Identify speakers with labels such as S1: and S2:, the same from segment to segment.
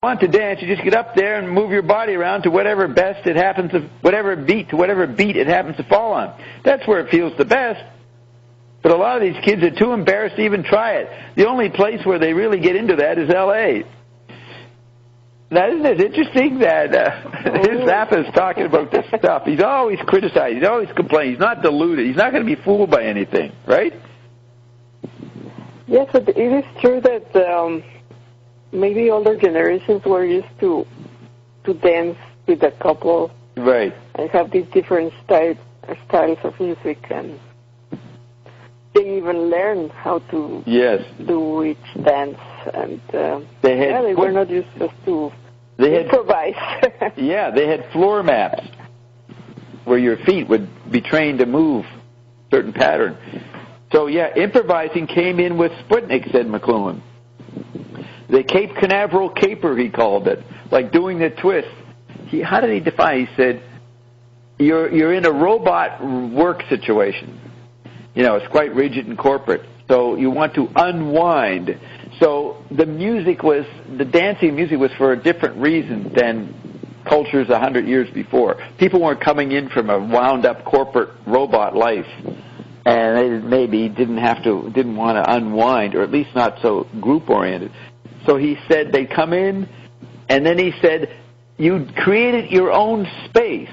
S1: want to dance, you just get up there and move your body around to whatever beat it happens to fall on. That's where it feels the best. But a lot of these kids are too embarrassed to even try it. The only place where they really get into that is L.A. Now, isn't it interesting that Zappa is talking about this stuff? He's always criticizing. He's always complaining. He's not deluded. He's not going to be fooled by anything, right?
S2: Yes, but it is true that maybe older generations were used to dance with a couple,
S1: right,
S2: and have these different styles of music, and they even learn how to do each dance, and they were not used just to improvise.
S1: Yeah, they had floor maps where your feet would be trained to move a certain pattern. So, yeah, improvising came in with Sputnik, said McLuhan. The Cape Canaveral caper, he called it, like doing the twist. How did he define? He said, you're in a robot work situation. You know, it's quite rigid and corporate. So you want to unwind. So the dancing music was for a different reason than cultures 100 years before. People weren't coming in from a wound-up corporate robot life, and they maybe didn't want to unwind, or at least not so group-oriented. So he said they'd come in, and then he said you created your own space.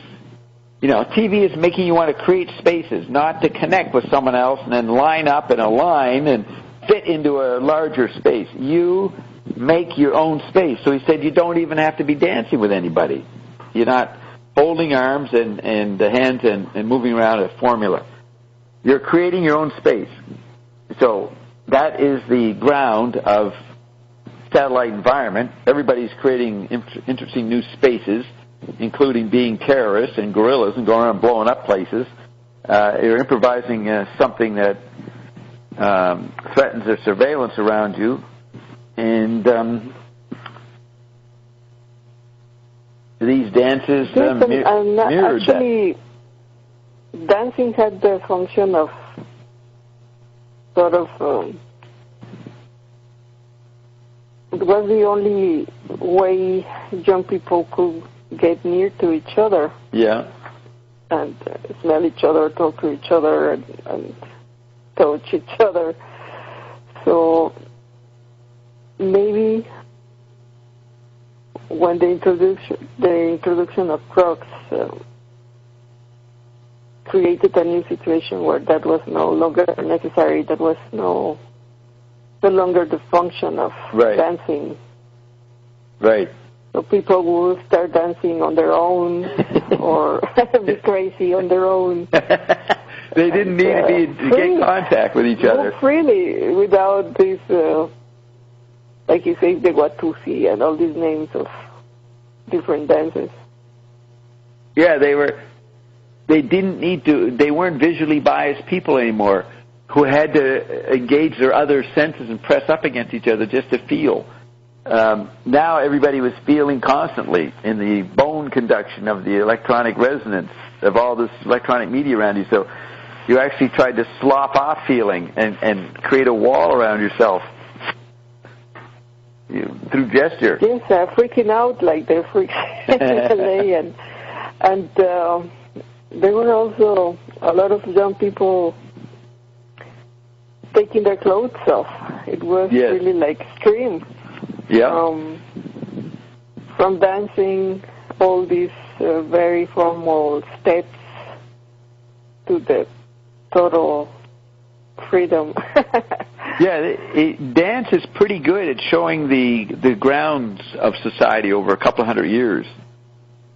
S1: You know, TV is making you want to create spaces, not to connect with someone else and then line up in a line and fit into a larger space. You make your own space. So he said you don't even have to be dancing with anybody. You're not holding arms and the hands and moving around a formula. You're creating your own space. So that is the ground of satellite environment. Everybody's creating interesting new spaces, including being terrorists and guerrillas and going around blowing up places. You're improvising something that threatens their surveillance around you. And these dances mirrored
S2: actually, that. Dancing had the function of sort of... it was the only way young people could get near to each other.
S1: Yeah.
S2: And smell each other, talk to each other, and touch each other. So maybe when the introduction of drugs created a new situation where that was no longer necessary, that was no longer the function of dancing.
S1: Right.
S2: So people will start dancing on their own or be crazy on their own.
S1: They didn't need to get contact with each other.
S2: Freely, without this, like you say, the Watusi and all these names of different dances.
S1: Yeah, they didn't need to, they weren't visually biased people anymore who had to engage their other senses and press up against each other just to feel. Now everybody was feeling constantly in the bone conduction of the electronic resonance of all this electronic media around you. So you actually tried to slop off feeling and create a wall around yourself through gesture.
S2: Yes, freaking out like they're freaking in LA. And there were also a lot of young people taking their clothes off. It was really like extreme.
S1: Yeah.
S2: From dancing, all these very formal steps to the total freedom.
S1: Dance is pretty good at showing the grounds of society over a couple of hundred years.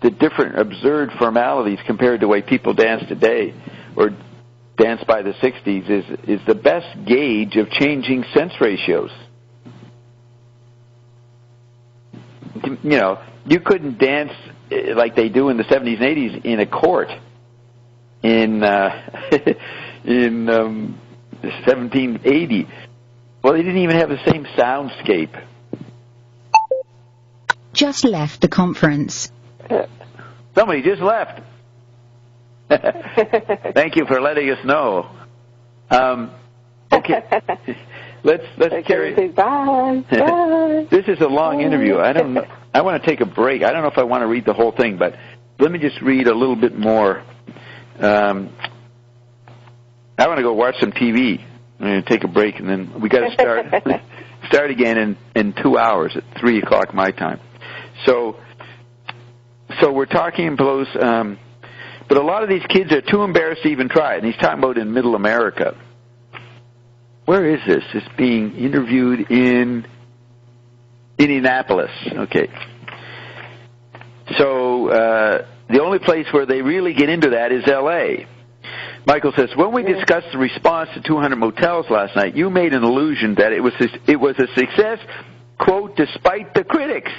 S1: The different absurd formalities compared to the way people dance today or dance by the 60s is the best gauge of changing sense ratios. You know, you couldn't dance like they do in the 70s and 80s in a court in 1780. Well, they didn't even have the same soundscape.
S3: Just left the conference.
S1: Somebody just left. Thank you for letting us know. Okay. Let's carry.
S2: Bye. Bye.
S1: This is a long interview. I I want to take a break. I don't know if I want to read the whole thing, but let me just read a little bit more. I want to go watch some TV. I'm going to take a break, and then we got to start again in 2 hours at 3 o'clock my time. So we're talking close, but a lot of these kids are too embarrassed to even try it. And he's talking about in Middle America. Where is this? It's being interviewed in Indianapolis. Okay. So the only place where they really get into that is L.A. Michael says, when we discussed the response to 200 Motels last night, you made an allusion that it was a success, quote, despite the critics.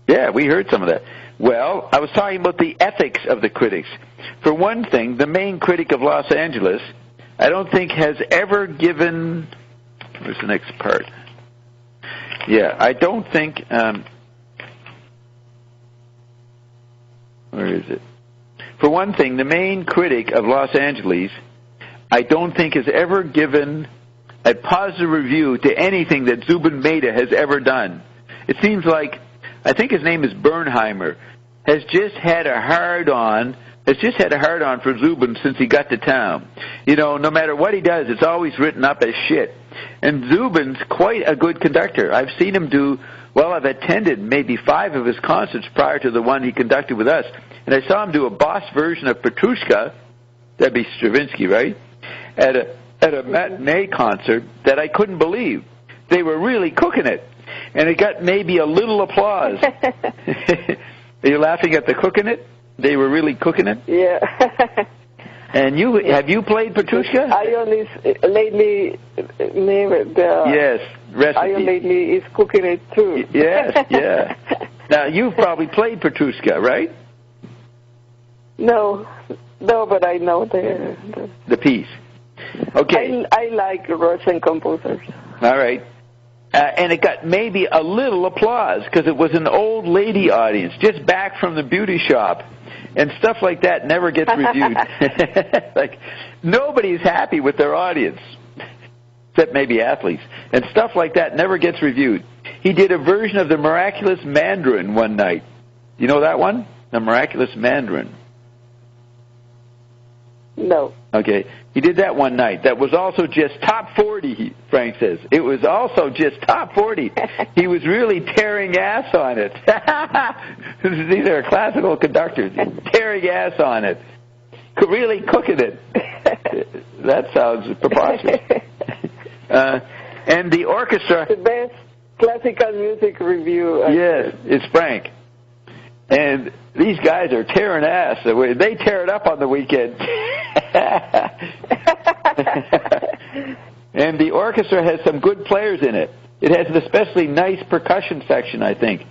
S1: Yeah, we heard some of that. Well, I was talking about the ethics of the critics. For one thing, the main critic of Los Angeles, I don't think has ever given... Where's the next part? Yeah, I don't think... where is it? For one thing, the main critic of Los Angeles, I don't think has ever given a positive review to anything that Zubin Mehta has ever done. It seems like, I think his name is Bernheimer, has just had a hard-on for Zubin since he got to town. You know, no matter what he does, it's always written up as shit. And Zubin's quite a good conducter. I've seen him I've attended maybe 5 of his concerts prior to the one he conducted with us. And I saw him do a boss version of Petrushka, that'd be Stravinsky, right? At a matinee concert that I couldn't believe. They were really cooking it. And it got maybe a little applause. Are you laughing at the cooking it? They were really cooking it?
S2: Yeah.
S1: And have you played Petrushka?
S2: Ion is lately
S1: yes, recipe.
S2: Ion lately is cooking it too.
S1: Yes, yeah. Now you've probably played Petrushka, right?
S2: No, but I know the
S1: piece. Okay.
S2: I like Russian composers.
S1: All right. And it got maybe a little applause because it was an old lady audience just back from the beauty shop. And stuff like that never gets reviewed. Like, nobody's happy with their audience, except maybe athletes. And stuff like that never gets reviewed. He did a version of the Miraculous Mandarin one night. You know that one? The Miraculous Mandarin.
S2: No.
S1: Okay. He did that one night. That was also just top 40, Frank says. It was also just top 40. He was really tearing ass on it. These are classical conductors. Tearing ass on it. Really cooking it. That sounds preposterous. And the orchestra...
S2: The best classical music review.
S1: Yes, it's Frank. And these guys are tearing ass. They tear it up on the weekend. And the orchestra has some good players in it. It has an especially nice percussion section, I think.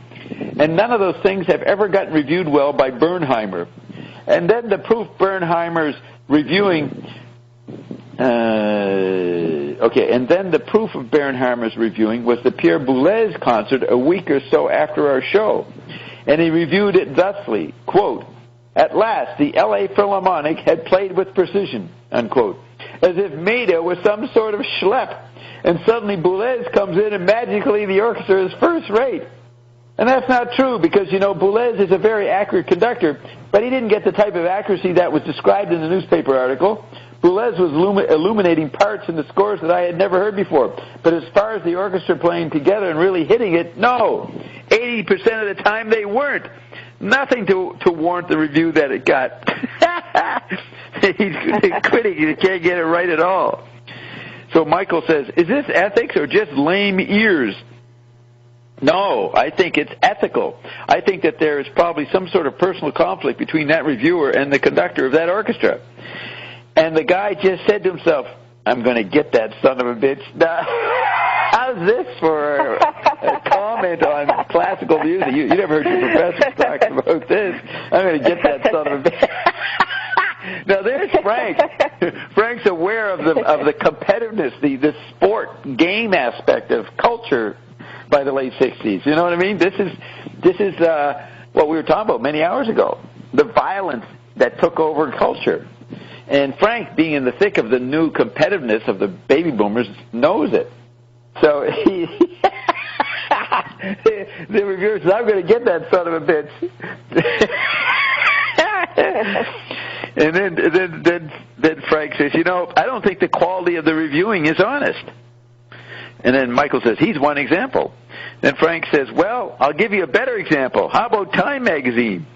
S1: And none of those things have ever gotten reviewed well by Bernheimer. And then the proof Bernheimer's reviewing... and then the proof of Bernheimer's reviewing was the Pierre Boulez concert a week or so after our show. And he reviewed it thusly, quote, "At last, the L.A. Philharmonic had played with precision," unquote, as if Mehta was some sort of schlep, and suddenly Boulez comes in and magically the orchestra is first rate. And that's not true because, you know, Boulez is a very accurate conductor, but he didn't get the type of accuracy that was described in the newspaper article. Boulez was illuminating parts in the scores that I had never heard before. But as far as the orchestra playing together and really hitting it, no. 80% of the time they weren't. Nothing to warrant the review that it got. He's quitting. He can't get it right at all. So Michael says, is this ethics or just lame ears? No, I think it's ethical. I think that there is probably some sort of personal conflict between that reviewer and the conductor of that orchestra. And the guy just said to himself, I'm going to get that son of a bitch. Now, how's this for a comment on classical music? You never heard your professor talk about this. I'm going to get that son of a bitch. Now, there's Frank. Frank's aware of the competitiveness, the sport game aspect of culture by the late 60s. You know what I mean? This is what we were talking about many hours ago, the violence that took over culture. And Frank, being in the thick of the new competitiveness of the baby boomers, knows it. So The reviewer says, I'm going to get that son of a bitch. And then Frank says, I don't think the quality of the reviewing is honest. And then Michael says, he's one example. Then Frank says, well, I'll give you a better example. How about Time magazine?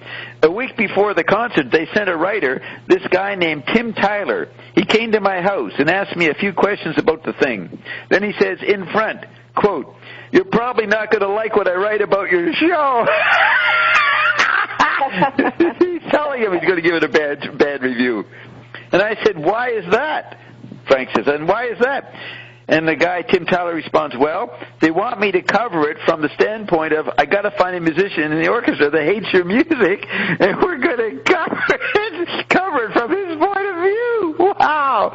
S1: A week before the concert, they sent a writer, this guy named Tim Tyler. He came to my house and asked me a few questions about the thing. Then he says, in front, quote, you're probably not going to like what I write about your show. He's telling him he's going to give it a bad review. And I said, why is that? Frank says, and why is that? And the guy, Tim Tyler, responds, well, they want me to cover it from the standpoint of, I got to find a musician in the orchestra that hates your music, and we're going to cover it from his point of view. Wow.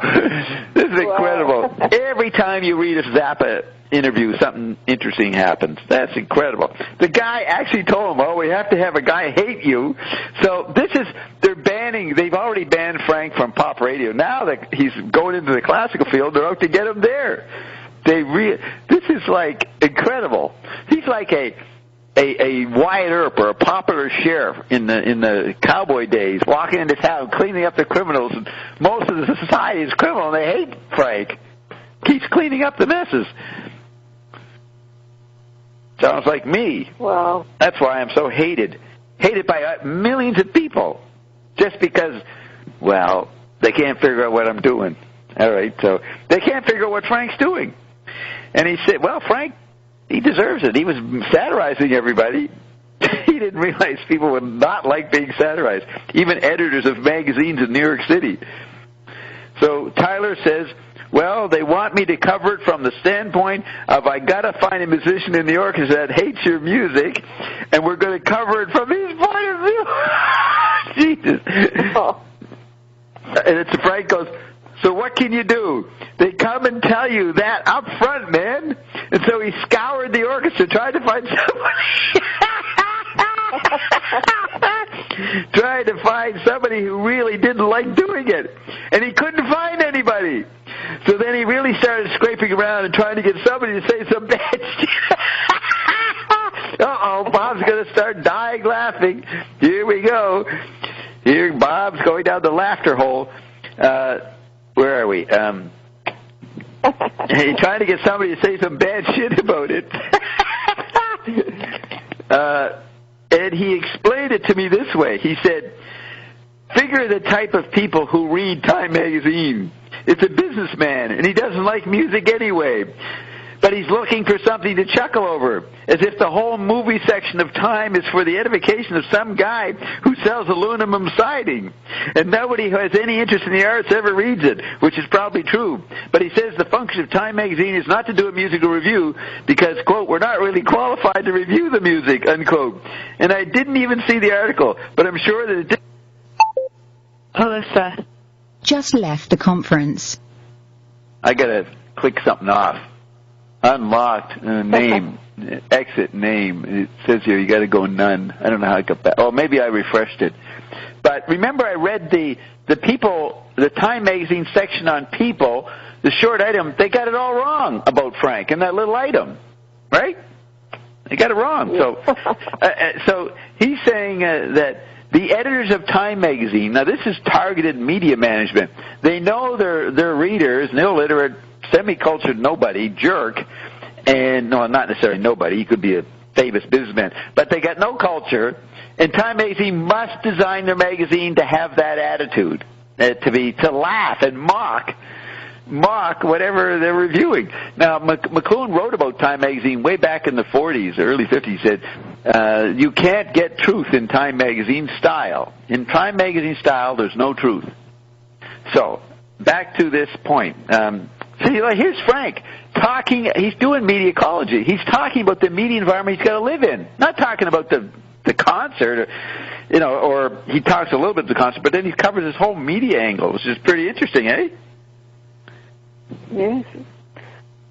S1: This is incredible. Every time you read a Zappa interview, something interesting happens. That's incredible. The guy actually told him, we have to have a guy hate you. So they've already banned Frank from pop radio. Now that he's going into the classical field, they're out to get him there. This is like incredible. He's like a Wyatt Earp or a popular sheriff in the cowboy days, walking into town, cleaning up the criminals. And most of the society is criminal, and they hate Frank. Keeps cleaning up the messes. Sounds like me.
S2: Wow.
S1: That's why I'm so hated. Hated by millions of people. Just because, they can't figure out what I'm doing. All right, so they can't figure out what Frank's doing. And he said, Frank, he deserves it. He was satirizing everybody. He didn't realize people would not like being satirized. Even editors of magazines in New York City. So Tyler says, they want me to cover it from the standpoint of I got to find a musician in the orchestra that hates your music, and we're going to cover it from his point of view. Jesus. Oh. And Frank goes, so what can you do? They come and tell you that up front, man. And so he scoured the orchestra trying to find somebody who really didn't like doing it. And he couldn't find anybody. So then he really started scraping around and trying to get somebody to say some bad shit. Uh-oh, Bob's going to start dying laughing. Here we go. Here Bob's going down the laughter hole. Where are we? He's trying to get somebody to say some bad shit about it. And he explained it to me this way. He said, figure the type of people who read Time magazine. It's a businessman, and he doesn't like music anyway. But he's looking for something to chuckle over, as if the whole movie section of Time is for the edification of some guy who sells aluminum siding. And nobody who has any interest in the arts ever reads it, which is probably true. But he says the function of Time magazine is not to do a musical review because, quote, we're not really qualified to review the music, unquote. And I didn't even see the article, but I'm sure that it did.
S3: Alyssa just left the conference.
S1: I got to click something off. Unlocked name, exit name. It says here you got to go none. I don't know how I got back. Oh, maybe I refreshed it. But remember, I read the Time magazine section on people, the short item. They got it all wrong about Frank in that little item, right? They got it wrong. So he's saying that the editors of Time magazine. Now this is targeted media management. They know their readers, an illiterate, semi-cultured nobody, jerk, and no, not necessarily nobody, he could be a famous businessman, but they got no culture, and Time magazine must design their magazine to have that attitude, to laugh and mock whatever they're reviewing. Now, McLuhan wrote about Time magazine way back in the 40s, early 50s. He said, you can't get truth in Time magazine style. In Time magazine style, there's no truth. So, back to this point. See, here's Frank talking. He's doing media ecology. He's talking about the media environment he's got to live in. Not talking about the concert, or he talks a little bit of the concert, but then he covers this whole media angle, which is pretty interesting, eh?
S2: Yes,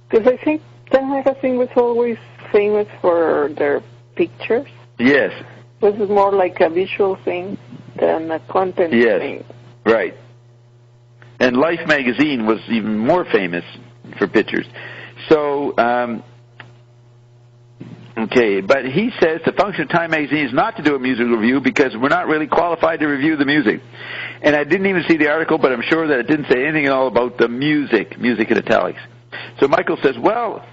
S2: because I think Time magazine was always famous for their pictures.
S1: Yes.
S2: This is more like a visual thing than a content thing.
S1: Right. And Life magazine was even more famous for pictures. So Okay, but he says the function of Time magazine is not to do a music review because we're not really qualified to review the music. And I didn't even see the article, but I'm sure that it didn't say anything at all about the music in italics. So Michael says, well,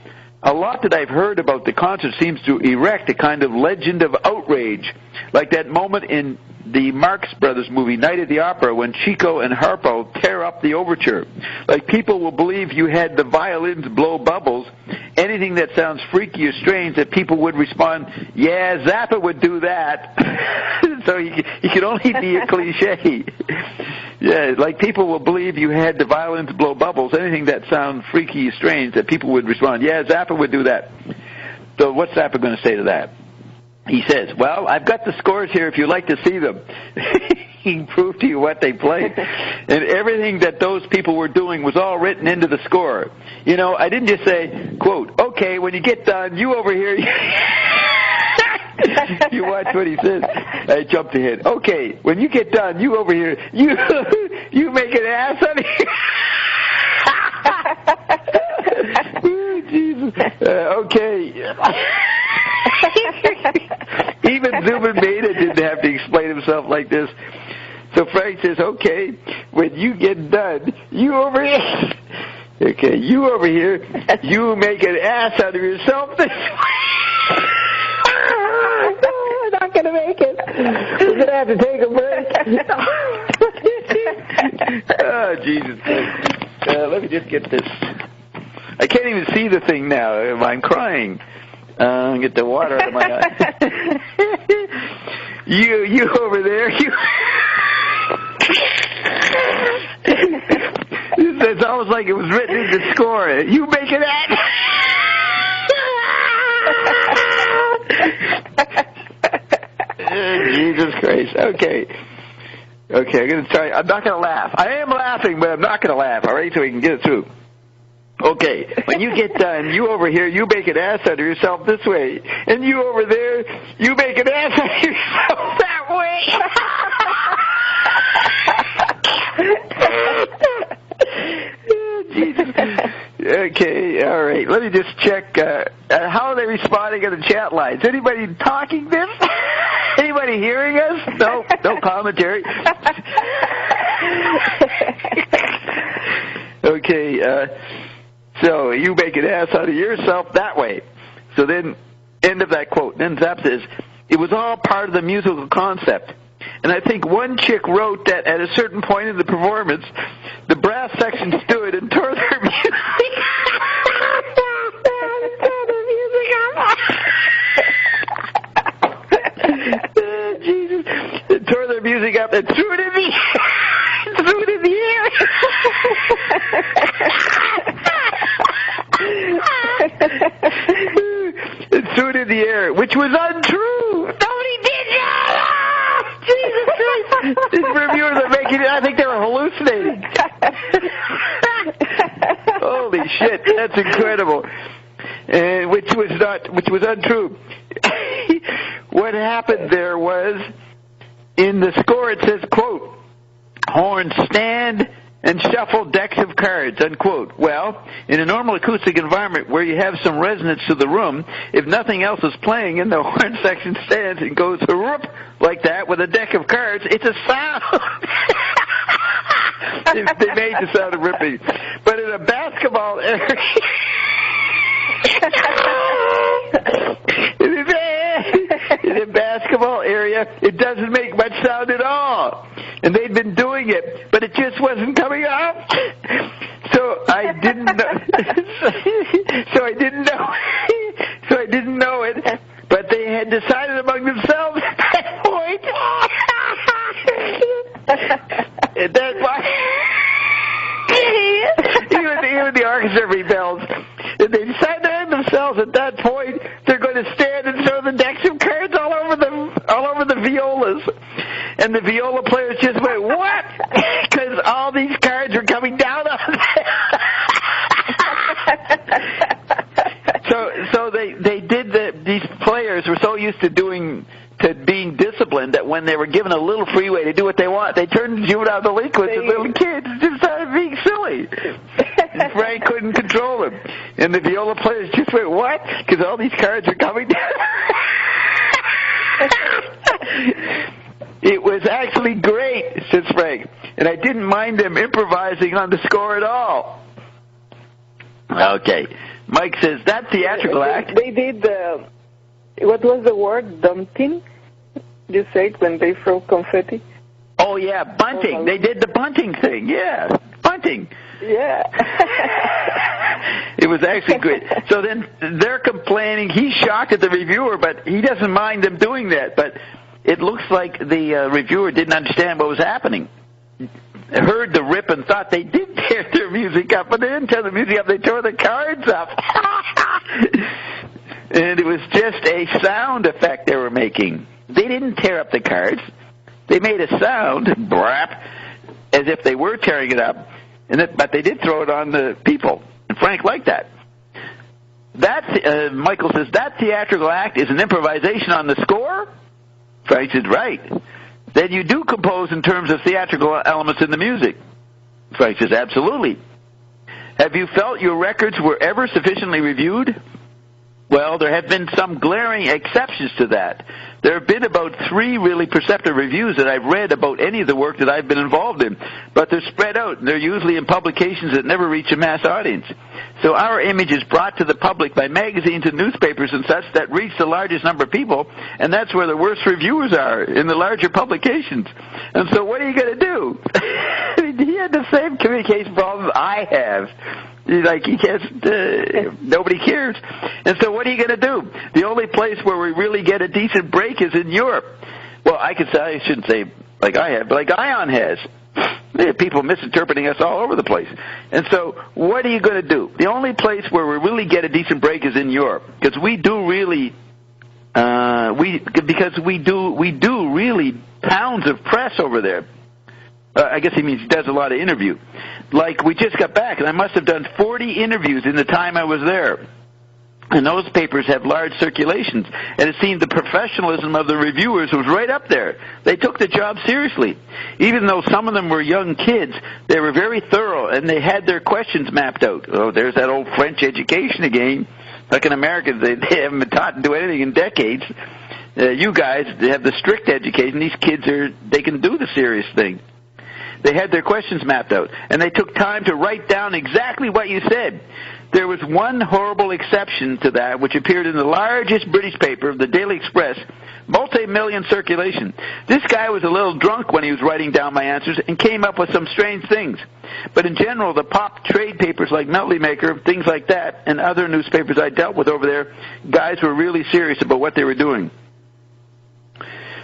S1: a lot that I've heard about the concert seems to erect a kind of legend of outrage, like that moment in the Marx Brothers movie, Night at the Opera, when Chico and Harpo tear up the overture. Like, people will believe you had the violins blow bubbles, anything that sounds freaky or strange, that people would respond, yeah, Zappa would do that. So he could only be a cliche. Yeah, like, people will believe you had the violins blow bubbles, anything that sounds freaky or strange, that people would respond, yeah, Zappa would do that. So what's Zappa going to say to that? He says, well, I've got the scores here if you'd like to see them. He can prove to you what they played. And everything that those people were doing was all written into the score. You know, I didn't just say, quote, okay, when you get done, you over here. You watch what he says. I jumped ahead. Okay, when you get done, you over here, you make an ass out of here. Oh, Jesus. Okay. Even Zubin Mehta didn't have to explain himself like this. So Frank says, okay, when you get done, you over here. Okay, you over here, you make an ass out of yourself this way.
S2: We're not going to make it. We're going to have to take a break.
S1: Oh, Jesus. Let me just get this. I can't even see the thing now. I'm crying. Get the water out of my eye. You over there, you. It's almost like it was written in the score. You make it act. Jesus Christ. Okay, I'm going to try. I'm not going to laugh. I am laughing, but I'm not going to laugh, all right, so we can get it through. Okay, when you get done, you over here, you make an ass out of yourself this way. And you over there, you make an ass out of yourself that way. Jesus. Okay, all right. Let me just check. How are they responding on the chat lines? Anybody talking this? Anybody hearing us? No commentary. Okay, so you make an ass out of yourself that way. So then, end of that quote. Then Zapp says, it was all part of the musical concept. And I think one chick wrote that at a certain point in the performance, the brass section stood and tore their music Jesus. They tore their music up and threw it in the air. And threw it in the air, which was untrue. Nobody did that. Jesus Christ. These reviewers are making it. I think they were hallucinating. Holy shit, that's incredible. Which was untrue. What happened there was, in the score it says, quote, horns stand and shuffle decks of cards, unquote. Well, in a normal acoustic environment where you have some resonance to the room, if nothing else is playing and the horn section stands and goes whoop like that with a deck of cards, it's a sound. They made the sound of ripping. But in a basketball area, in a basketball area, it doesn't make much sound at all. And they'd been doing it, but it just wasn't coming up. So I didn't know. So I didn't know it. But they had decided among themselves at that point. At that point, even the orchestra rebels. And they decided among themselves at that point they're going to stand and throw the decks of cards all over the violas. And the viola players just went, what? Because all these cards are coming down on them. So they did these players were so used to being disciplined that when they were given a little freeway to do what they want, they turned juvenile delinquents and little kids and just started being silly. And Frank couldn't control him. And the viola players just went, what? Because all these cards are coming down. It was actually great, says Frank. And I didn't mind them improvising on the score at all. Okay. Mike says, that theatrical act...
S2: They did, what was the word, dumping? You say it when they throw confetti?
S1: Oh, yeah, bunting. They did the bunting thing, yeah. Bunting.
S2: Yeah.
S1: It was actually great. So then they're complaining. He's shocked at the reviewer, but he doesn't mind them doing that. But it looks like the reviewer didn't understand what was happening. Heard the rip and thought they did tear their music up, but they didn't tear the music up. They tore the cards up. And it was just a sound effect they were making. They didn't tear up the cards. They made a sound, brap, as if they were tearing it up, but they did throw it on the people. And Frank liked that. Michael says, that theatrical act is an improvisation on the score? Frank said, right. Then you do compose in terms of theatrical elements in the music. Frank says, absolutely. Have you felt your records were ever sufficiently reviewed? Well, there have been some glaring exceptions to that. There have been about 3 really perceptive reviews that I've read about any of the work that I've been involved in, but they're spread out, and they're usually in publications that never reach a mass audience. So our image is brought to the public by magazines and newspapers and such that reach the largest number of people, and that's where the worst reviewers are, in the larger publications. And so what are you going to do? He had the same communication problem I have. He can't, nobody cares. And so what are you going to do? The only place where we really get a decent break is in Europe. Well, I shouldn't say like I have, but like Ion has. There are people misinterpreting us all over the place. And so what are you going to do? The only place where we really get a decent break is in Europe, because we do really, we do really pounds of press over there. I guess he means he does a lot of interview. Like, we just got back, and I must have done 40 interviews in the time I was there. And those papers have large circulations. And it seemed the professionalism of the reviewers was right up there. They took the job seriously. Even though some of them were young kids, they were very thorough, and they had their questions mapped out. Oh, there's that old French education again. Like in America, they haven't been taught to do anything in decades. You guys have the strict education. These kids they can do the serious thing. They had their questions mapped out, and they took time to write down exactly what you said. There was one horrible exception to that, which appeared in the largest British paper, the Daily Express, multi-million circulation. This guy was a little drunk when he was writing down my answers and came up with some strange things. But in general, the pop trade papers like Meltley Maker, things like that, and other newspapers I dealt with over there, guys were really serious about what they were doing.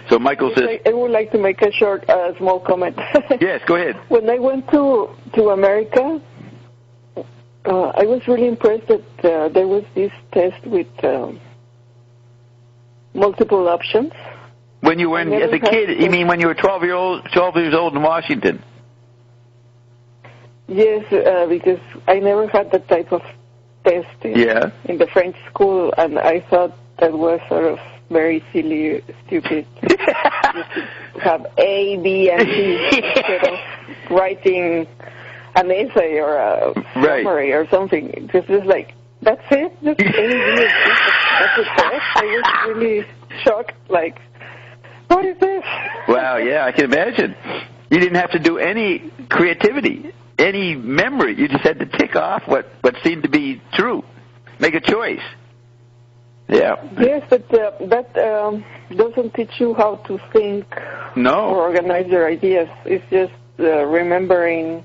S1: So Michael says...
S2: I would like to make a short, small comment.
S1: Yes, go ahead.
S2: When I went to America, I was really impressed that there was this test with multiple options.
S1: When you were as a kid, you mean when you were 12 years old in Washington?
S2: Yes, because I never had that type of test in the French school, and I thought that was sort of very silly, stupid. Just have A, B, and C instead of writing an essay or a summary or something. Just like, that's it? Just A, B, and C. That's a test? I was really shocked, like, what is this?
S1: Wow, yeah, I can imagine. You didn't have to do any creativity, any memory. You just had to tick off what seemed to be true. Make a choice. Yeah.
S2: Yes, but that doesn't teach you how to think or organize your ideas. It's just remembering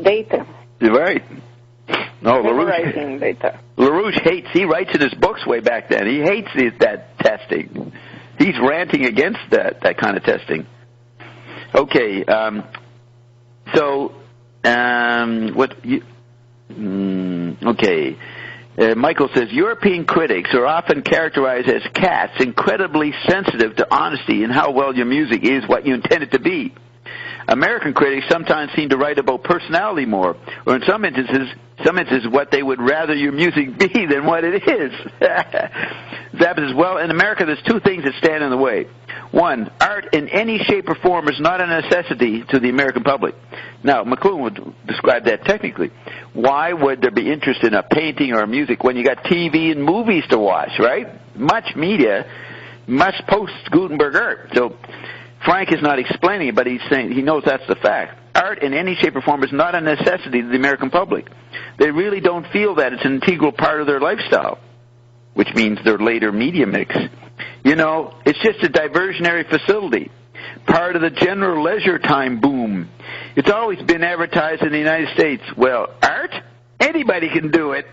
S2: data.
S1: Right. No,
S2: memorizing data.
S1: LaRouche he writes in his books way back then. He hates that testing. He's ranting against that kind of testing. Okay. Okay. Michael says, European critics are often characterized as cats, incredibly sensitive to honesty and how well your music is what you intend it to be. American critics sometimes seem to write about personality more, or in some instances what they would rather your music be than what it is. Zappa says, well, in America there's 2 things that stand in the way. 1, art in any shape or form is not a necessity to the American public. Now, McLuhan would describe that technically. Why would there be interest in a painting or a music when you got TV and movies to watch, right? Much media, much post-Gutenberg art. So Frank is not explaining it, but he's saying he knows that's the fact. Art in any shape or form is not a necessity to the American public. They really don't feel that it's an integral part of their lifestyle, which means their later media mix. You know, it's just a diversionary facility, part of the general leisure time boom. It's always been advertised in the United States. Well, art? Anybody can do it.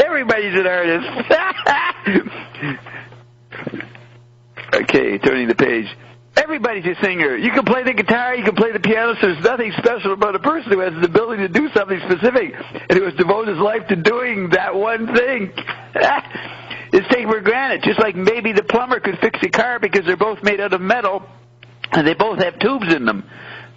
S1: Everybody's an artist. Okay, turning the page. Everybody's a singer. You can play the guitar, you can play the piano, so there's nothing special about a person who has the ability to do something specific and who has devoted his life to doing that one thing. It's taken for granted, just like maybe the plumber could fix a car because they're both made out of metal and they both have tubes in them.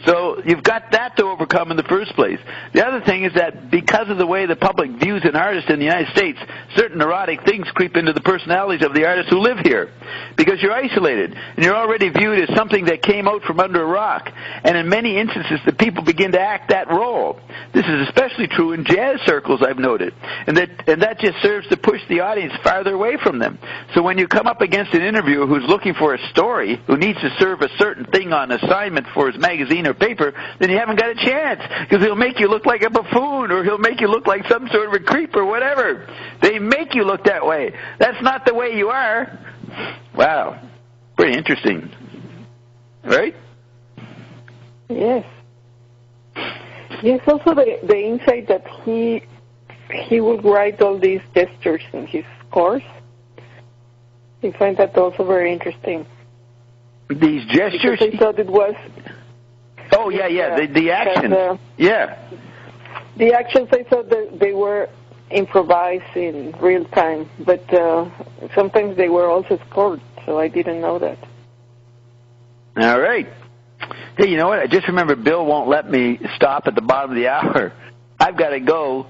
S1: So you've got that to overcome in the first place. The other thing is that because of the way the public views an artist in the United States, certain neurotic things creep into the personalities of the artists who live here. Because you're isolated, and you're already viewed as something that came out from under a rock. And in many instances, the people begin to act that role. This is especially true in jazz circles, I've noted. And that just serves to push the audience farther away from them. So when you come up against an interviewer who's looking for a story, who needs to serve a certain thing on assignment for his magazine or paper, then you haven't got a chance, because he'll make you look like a buffoon, or he'll make you look like some sort of a creep or whatever. They make you look that way. That's not the way you are. Wow. Pretty interesting. Right?
S2: Yes. Yes, also the insight that he would write all these gestures in his course. I find that also very interesting.
S1: These gestures?
S2: Because I thought it was...
S1: Oh, yeah, the action. Yeah.
S2: The actions, I thought that they were improvised in real time, but sometimes they were also scored, so I didn't know that.
S1: All right. Hey, you know what? I just remembered Bill won't let me stop at the bottom of the hour. I've got to go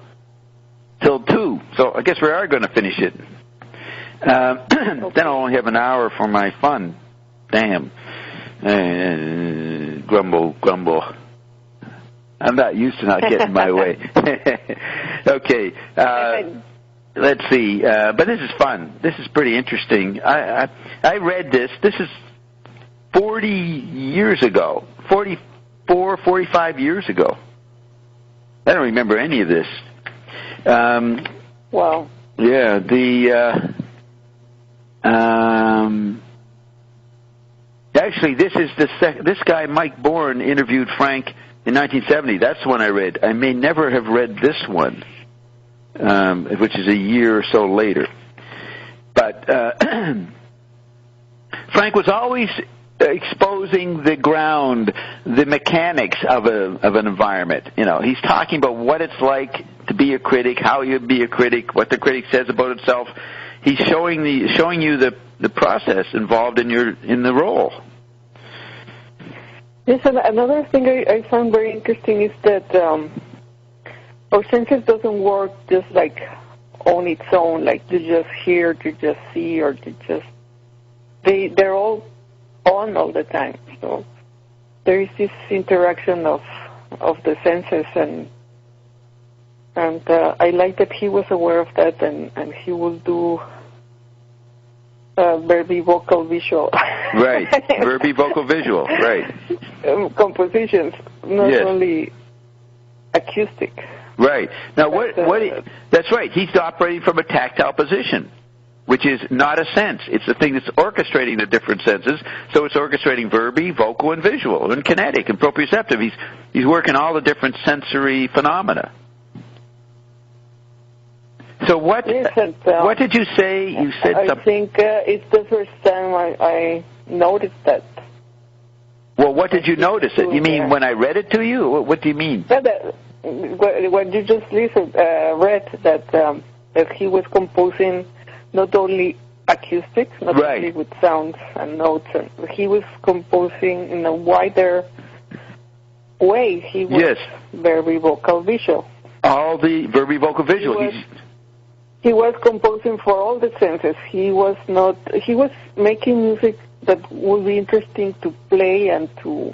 S1: till 2, so I guess we are going to finish it. Okay. Then I'll only have an hour for my fun. Damn. Grumble. I'm not used to not getting my way. Okay. Let's see. But this is fun. This is pretty interesting. I read this. This is 40 years ago. 45 years ago. I don't remember any of this.
S2: Wow.
S1: Yeah, actually, this is this guy, Mike Bourne, interviewed Frank in 1970. That's the one I read. I may never have read this one, which is a year or so later. But Frank was always exposing the ground, the mechanics of an environment. You know, he's talking about what it's like to be a critic, how you be a critic, what the critic says about itself. He's showing you the process involved in the role.
S2: Yes, and another thing I found very interesting is that our senses doesn't work just like on its own, like you just hear, you just see, or you just they're all on all the time. So there is this interaction of the senses, and I like that he was aware of that, and he will do verbi vocal visual.
S1: Right, verbi vocal visual, right.
S2: Compositions, not only acoustic.
S1: Right. Now, that's right. He's operating from a tactile position, which is not a sense. It's the thing that's orchestrating the different senses. So it's orchestrating verbi, vocal, and visual, and kinetic, and proprioceptive. He's working all the different sensory phenomena. So what did you say? You said something.
S2: I think it's the first time I noticed that.
S1: Well, what did you notice it? You mean when I read it to you? What do you mean?
S2: When you just read that he was composing not only acoustics, not only with sounds and notes, and he was composing in a wider way. He was verbi vocal visual.
S1: All the verbi vocal visual.
S2: He was composing for all the senses. He was making music that would be interesting to play and to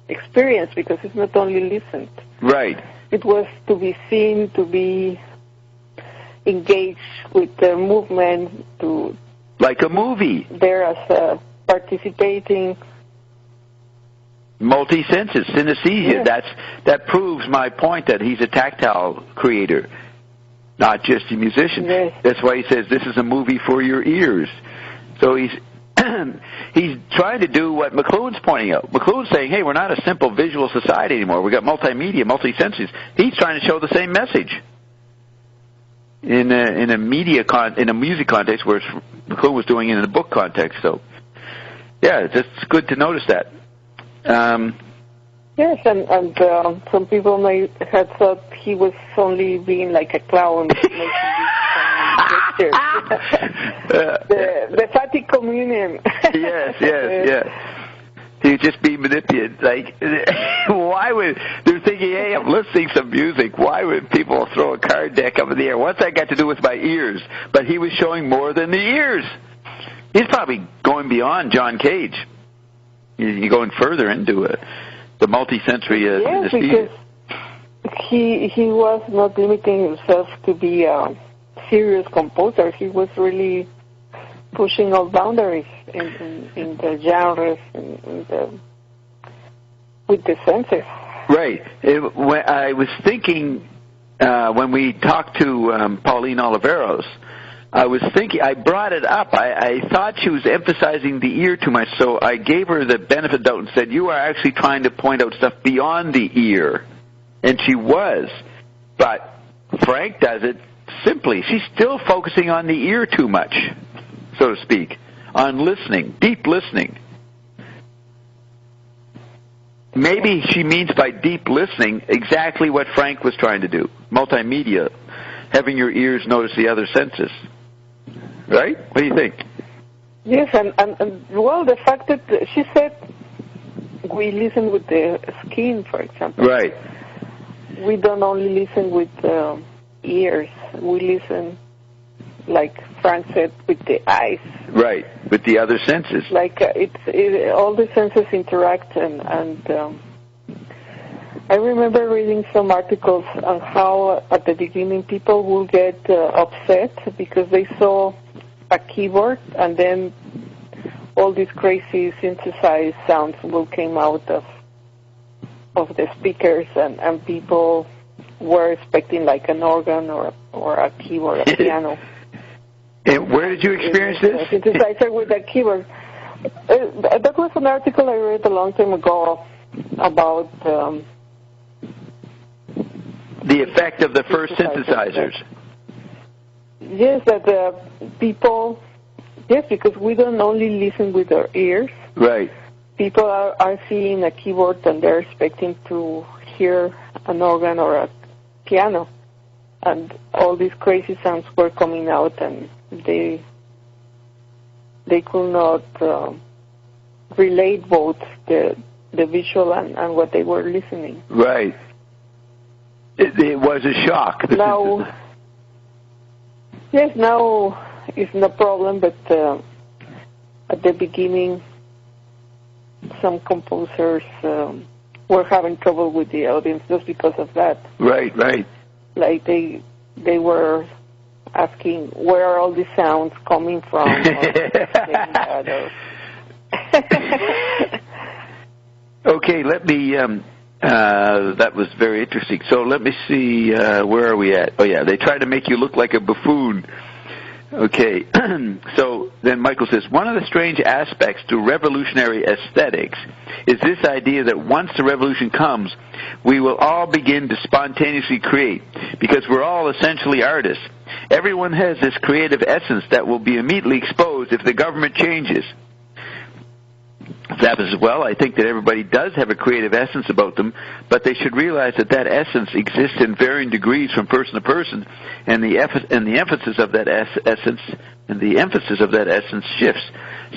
S2: experienced, because it's not only listened.
S1: Right.
S2: It was to be seen, to be engaged with the movement, to...
S1: Like a movie.
S2: There as a participating...
S1: Multi-senses, synesthesia.
S2: Yes.
S1: That proves my point that he's a tactile creator, not just a musician.
S2: Yes.
S1: That's why he says this is a movie for your ears. So he's trying to do what McLuhan's pointing out. McLuhan's saying, hey, we're not a simple visual society anymore. We've got multimedia, multi-senses. He's trying to show the same message in a music context, whereas McLuhan was doing it in a book context. So, yeah, it's good to notice that.
S2: Yes, and some people may have thought he was only being like a clown, making these gestures. The Fatty Communion.
S1: Yes. He'd just be manipulated. Like, why would they're thinking, hey, I'm listening to some music. Why would people throw a card deck up in the air? What's that got to do with my ears? But he was showing more than the ears. He's probably going beyond John Cage. You're going further into the multisensory
S2: yes,
S1: anesthesia.
S2: Because he was not limiting himself to be a serious composer. He was really pushing all boundaries in the genres, with the senses.
S1: Right. When I was thinking when we talked to Pauline Oliveros, I was thinking, I brought it up. I thought she was emphasizing the ear too much, so I gave her the benefit of the doubt and said, you are actually trying to point out stuff beyond the ear. And she was. But Frank does it simply. She's still focusing on the ear too much, so to speak, on listening, deep listening. Maybe she means by deep listening exactly what Frank was trying to do, multimedia, having your ears notice the other senses. Right? What do you think?
S2: Yes, and well, the fact that she said we listen with the skin, for example.
S1: Right.
S2: We don't only listen with ears. We listen, like Frank said, with the eyes.
S1: Right, with the other senses.
S2: Like all the senses interact, and I remember reading some articles on how at the beginning people will get upset because they saw a keyboard and then all these crazy synthesized sounds will come out of the speakers, and people were expecting like an organ or a keyboard, a piano.
S1: And where did you experience this?
S2: A synthesizer with a keyboard. That was an article I read a long time ago about
S1: the effect of the first synthesizers.
S2: Yes, that people, yes, because we don't only listen with our ears.
S1: Right.
S2: People are seeing a keyboard and they're expecting to hear an organ or a piano. And all these crazy sounds were coming out, and they could not relate both the visual and what they were listening.
S1: Right. It was a shock.
S2: Now, yes, now it's no problem, but at the beginning, some composers were having trouble with the audience just because of that.
S1: Right.
S2: Like they were asking, where are all these sounds coming from?
S1: Okay, let me, that was very interesting. So let me see, where are we at? Oh yeah, they try to make you look like a buffoon. Okay, so then Michael says, one of the strange aspects to revolutionary aesthetics is this idea that once the revolution comes, we will all begin to spontaneously create, because we're all essentially artists. Everyone has this creative essence that will be immediately exposed if the government changes. Zappa says, well, I think that everybody does have a creative essence about them, but they should realize that that essence exists in varying degrees from person to person, and the emphasis of that essence shifts.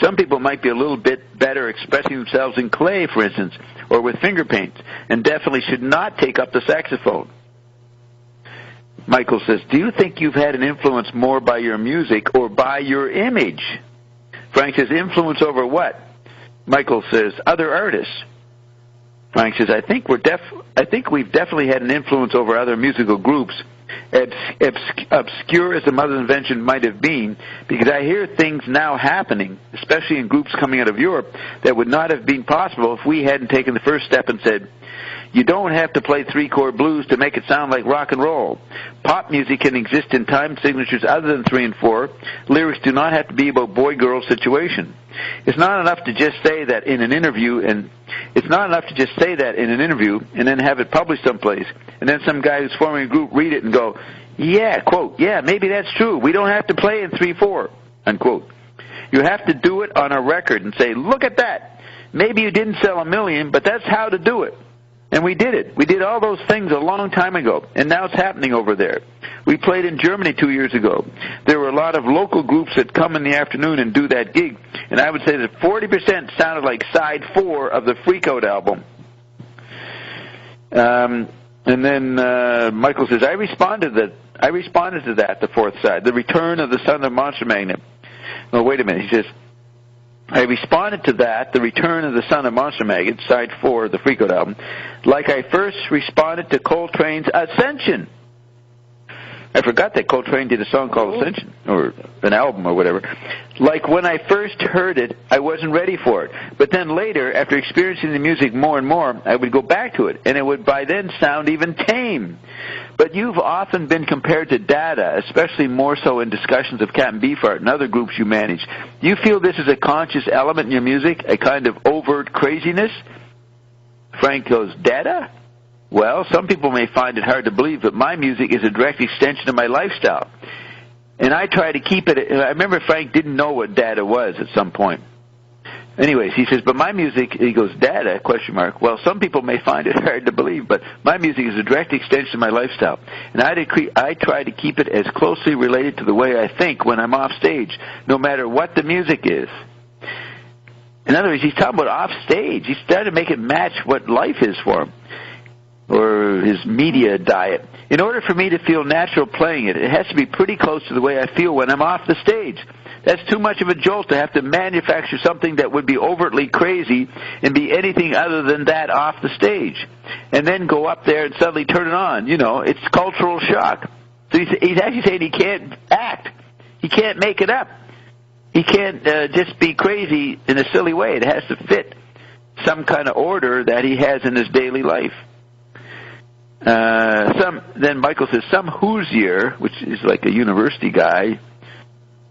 S1: Some people might be a little bit better expressing themselves in clay, for instance, or with finger paint, and definitely should not take up the saxophone. Michael says, do you think you've had an influence more by your music or by your image? Frank says, influence over what? Michael says, other artists. Frank says, I think we've definitely had an influence over other musical groups, obscure as the Mother's Invention might have been, because I hear things now happening, especially in groups coming out of Europe, that would not have been possible if we hadn't taken the first step and said, you don't have to play three-chord blues to make it sound like rock and roll. Pop music can exist in time signatures other than 3 and 4. Lyrics do not have to be about boy-girl situation. It's not enough to just say that in an interview, and then have it published someplace, and then some guy who's forming a group read it and go, yeah, quote, yeah, maybe that's true. We don't have to play in 3/4, unquote. You have to do it on a record and say, look at that. Maybe you didn't sell 1 million, but that's how to do it. And we did it. We did all those things a long time ago, and now it's happening over there. We played in Germany 2 years ago. There were a lot of local groups that come in the afternoon and do that gig, and I would say that 40% sounded like side 4 of the Freak Out album. And then Michael says, I responded to that, the fourth side, the return of the Son of Monster Magnet. Oh, wait a minute. He says, I responded to that, the return of the Son of Monster Magnet, side 4 of the Freak Out album, like I first responded to Coltrane's Ascension. I forgot that Coltrane did a song called Ascension, or an album or whatever. Like when I first heard it, I wasn't ready for it. But then later, after experiencing the music more and more, I would go back to it, and it would by then sound even tame. But you've often been compared to Dada, especially more so in discussions of Captain Beefheart and other groups you manage. Do you feel this is a conscious element in your music, a kind of overt craziness? Frank goes, Dada? Well, some people may find it hard to believe, but my music is a direct extension of my lifestyle. And I try to keep it. I remember Frank didn't know what Dada was at some point. Anyways, he says, but my music, he goes, Dada, question mark. Well, some people may find it hard to believe, but my music is a direct extension of my lifestyle. And I try to keep it as closely related to the way I think when I'm off stage, no matter what the music is. In other words, he's talking about off stage. He's trying to make it match what life is for him, or his media diet. In order for me to feel natural playing it, it has to be pretty close to the way I feel when I'm off the stage. That's too much of a jolt to have to manufacture something that would be overtly crazy and be anything other than that off the stage, and then go up there and suddenly turn it on. You know, it's cultural shock. So he's actually saying he can't act. He can't make it up. He can't just be crazy in a silly way. It has to fit some kind of order that he has in his daily life. Then Michael says, some Hoosier, which is like a university guy,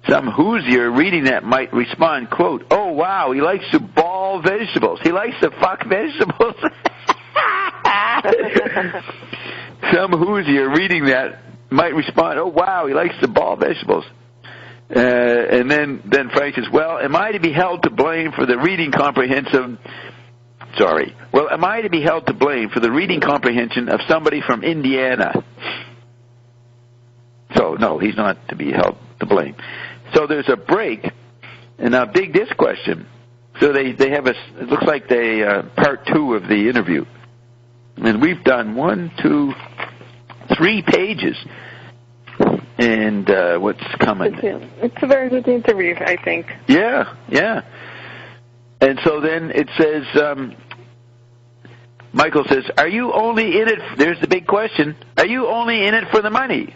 S1: some Hoosier reading that might respond, quote, oh, wow, he likes to ball vegetables. He likes to fuck vegetables. Some Hoosier reading that might respond, oh, wow, he likes to ball vegetables. And then Frank says, well, am I to be held to blame for the reading comprehension of somebody from Indiana? So, no, he's not to be held to blame. So there's a break, and now dig this question. So they have it looks like they, part 2 of the interview. And we've done 3 pages. And what's coming?
S2: It's a very good interview, I think.
S1: Yeah. And so then it says, Michael says, are you only in it, there's the big question, are you only in it for the money?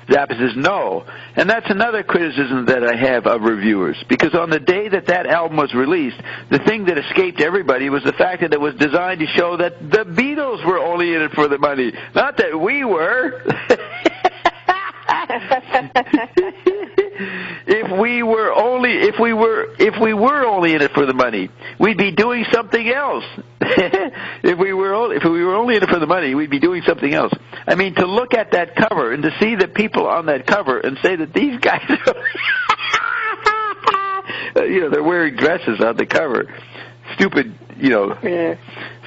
S1: Zappa says, no. And that's another criticism that I have of reviewers, because on the day that album was released, the thing that escaped everybody was the fact that it was designed to show that the Beatles were only in it for the money, not that we were. If we were only in it for the money, we'd be doing something else. If we were only in it for the money, we'd be doing something else. I mean, to look at that cover and to see the people on that cover and say that these guys are, they're wearing dresses on the cover, stupid,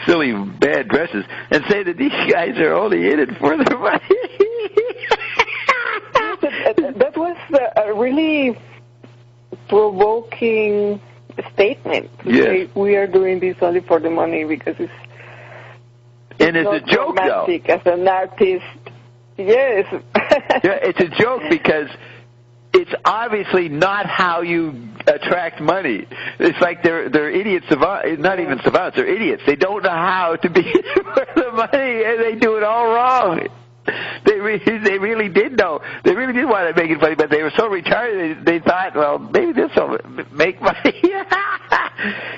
S1: silly, bad dresses, and say that these guys are only in it for the money.
S2: That was a really provoking statement to say we are doing this only for the money because it's
S1: a joke,
S2: romantic though. As an artist, yes.
S1: Yeah, it's a joke because it's obviously not how you attract money. It's like they're idiots, not even savants, they're idiots. They don't know how to be for the money, and they do it all wrong. They really did know. They really did want to make it funny, but they were so retarded, they thought, well, maybe this will make money.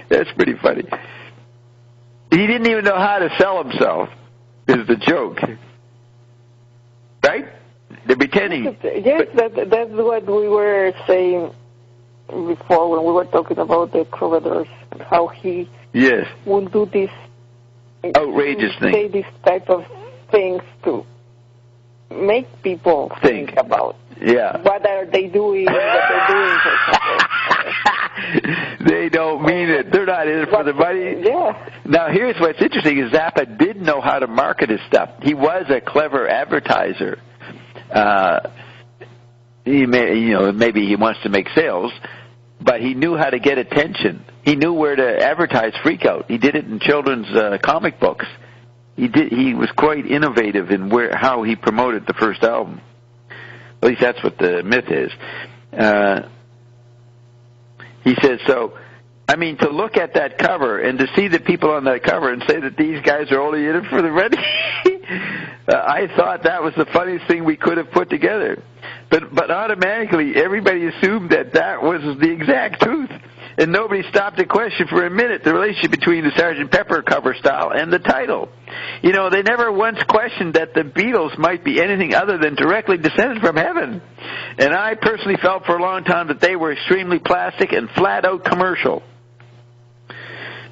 S1: That's pretty funny. He didn't even know how to sell himself, is the joke. Right? They're pretending.
S2: Yes, that's what we were saying before when we were talking about the troubadours, how he will do this
S1: outrageous thing.
S2: Say this type of things to make people think about.
S1: Yeah.
S2: What are they doing? What they're doing, for example.
S1: They don't mean it. They're not in it for the money.
S2: Yeah.
S1: Now, here's what's interesting is Zappa did know how to market his stuff. He was a clever advertiser. Maybe he wants to make sales, but he knew how to get attention. He knew where to advertise Freak Out. He did it in children's comic books. He was quite innovative in how he promoted the first album. At least that's what the myth is. He says, to look at that cover and to see the people on that cover and say that these guys are only in it for the money, I thought that was the funniest thing we could have put together. But automatically, everybody assumed that was the exact truth. And nobody stopped to question for a minute the relationship between the Sgt. Pepper cover style and the title. They never once questioned that the Beatles might be anything other than directly descended from heaven. And I personally felt for a long time that they were extremely plastic and flat-out commercial.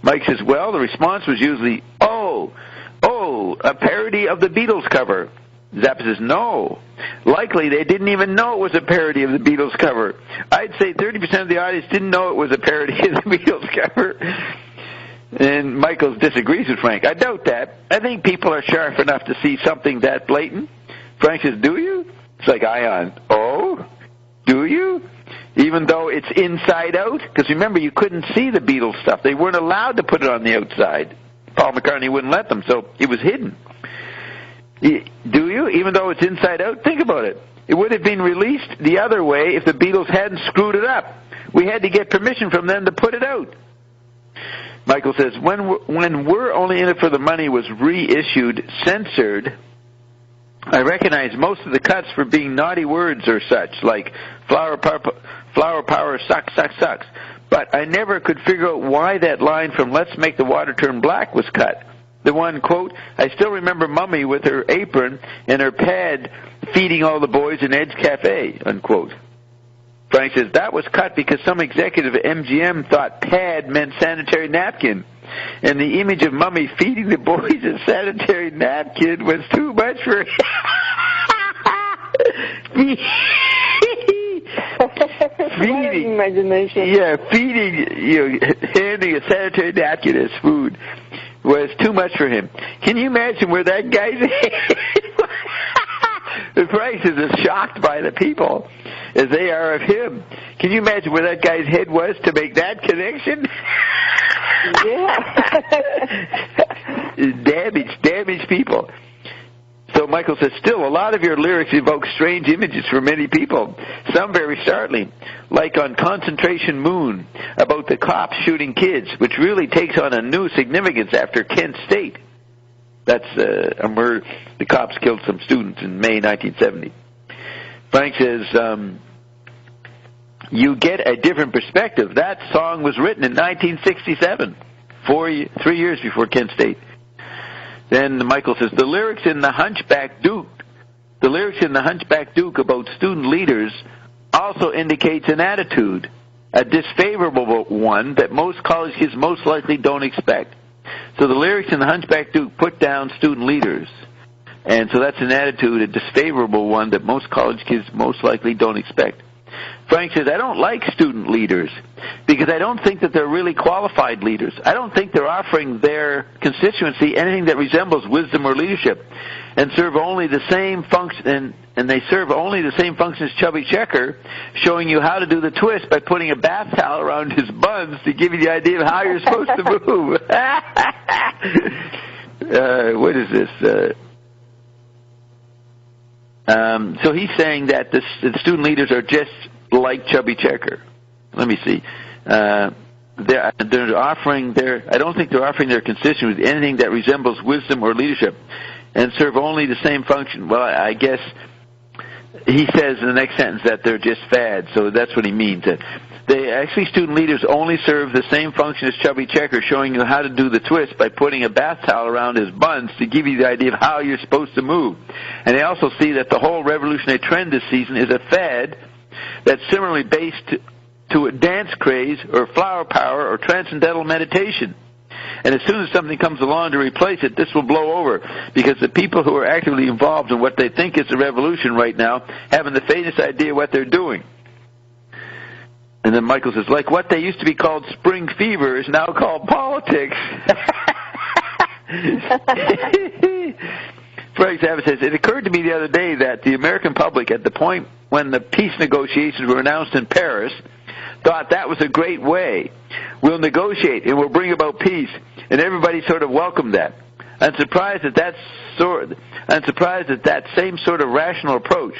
S1: Mike says, well, the response was usually, oh, a parody of the Beatles cover. Zappa says, no. Likely they didn't even know it was a parody of the Beatles cover. I'd say 30% of the audience didn't know it was a parody of the Beatles cover. And Michael disagrees with Frank. I doubt that. I think people are sharp enough to see something that blatant. Frank says, do you? It's like Ion. Oh, do you? Even though it's inside out? Because remember, you couldn't see the Beatles stuff. They weren't allowed to put it on the outside. Paul McCartney wouldn't let them, so it was hidden. Do you? Even though it's inside out? Think about it. It would have been released the other way if the Beatles hadn't screwed it up. We had to get permission from them to put it out. Michael says, when We're Only In It For The Money was reissued, censored, I recognized most of the cuts for being naughty words or such, like flower power sucks. But I never could figure out why that line from Let's Make the Water Turn Black was cut. The one, quote, I still remember Mummy with her apron and her pad feeding all the boys in Ed's Cafe, unquote. Frank says, that was cut because some executive at MGM thought pad meant sanitary napkin. And the image of Mummy feeding the boys a sanitary napkin was too much for feeding.
S2: Imagination.
S1: Yeah, feeding, handing a sanitary napkin as food was too much for him. Can you imagine where that guy's head? The Frank is as shocked by the people as they are of him. Can you imagine where that guy's head was to make that connection?
S2: Yeah.
S1: damaged people. So Michael says, still, a lot of your lyrics evoke strange images for many people, some very startling, like on Concentration Moon, about the cops shooting kids, which really takes on a new significance after Kent State. That's a murder. The cops killed some students in May 1970. Frank says, you get a different perspective. That song was written in 1967, 3 years before Kent State. Then Michael says, the lyrics in the Hunchback Duke about student leaders also indicates an attitude, a disfavorable one that most college kids most likely don't expect. So the lyrics in the Hunchback Duke put down student leaders. And so that's an attitude, a disfavorable one that most college kids most likely don't expect. Frank says, I don't like student leaders because I don't think that they're really qualified leaders. I don't think they're offering their constituency anything that resembles wisdom or leadership, and serve only the same function. And they serve only the same function as Chubby Checker, showing you how to do the twist by putting a bath towel around his buns to give you the idea of how you're supposed to move. What is this? So he's saying that the student leaders are just like Chubby Checker. let me see. They're offering I don't think they're offering their constituents with anything that resembles wisdom or leadership, and serve only the same function. Well, I guess he says in the next sentence that they're just fads, so that's what he means. Student leaders only serve the same function as Chubby Checker, showing you how to do the twist by putting a bath towel around his buns to give you the idea of how you're supposed to move. And they also see that the whole revolutionary trend this season is a fad that's similarly based to a dance craze or flower power or transcendental meditation. And as soon as something comes along to replace it, this will blow over, because the people who are actively involved in what they think is a revolution right now haven't the faintest idea what they're doing. And then Michael says, like what they used to be called spring fever is now called politics. Frank Zappa says, it occurred to me the other day that the American public, at the point when the peace negotiations were announced in Paris, thought that was a great way. We'll negotiate and we'll bring about peace, and everybody sort of welcomed that. I'm surprised at that same sort of rational approach.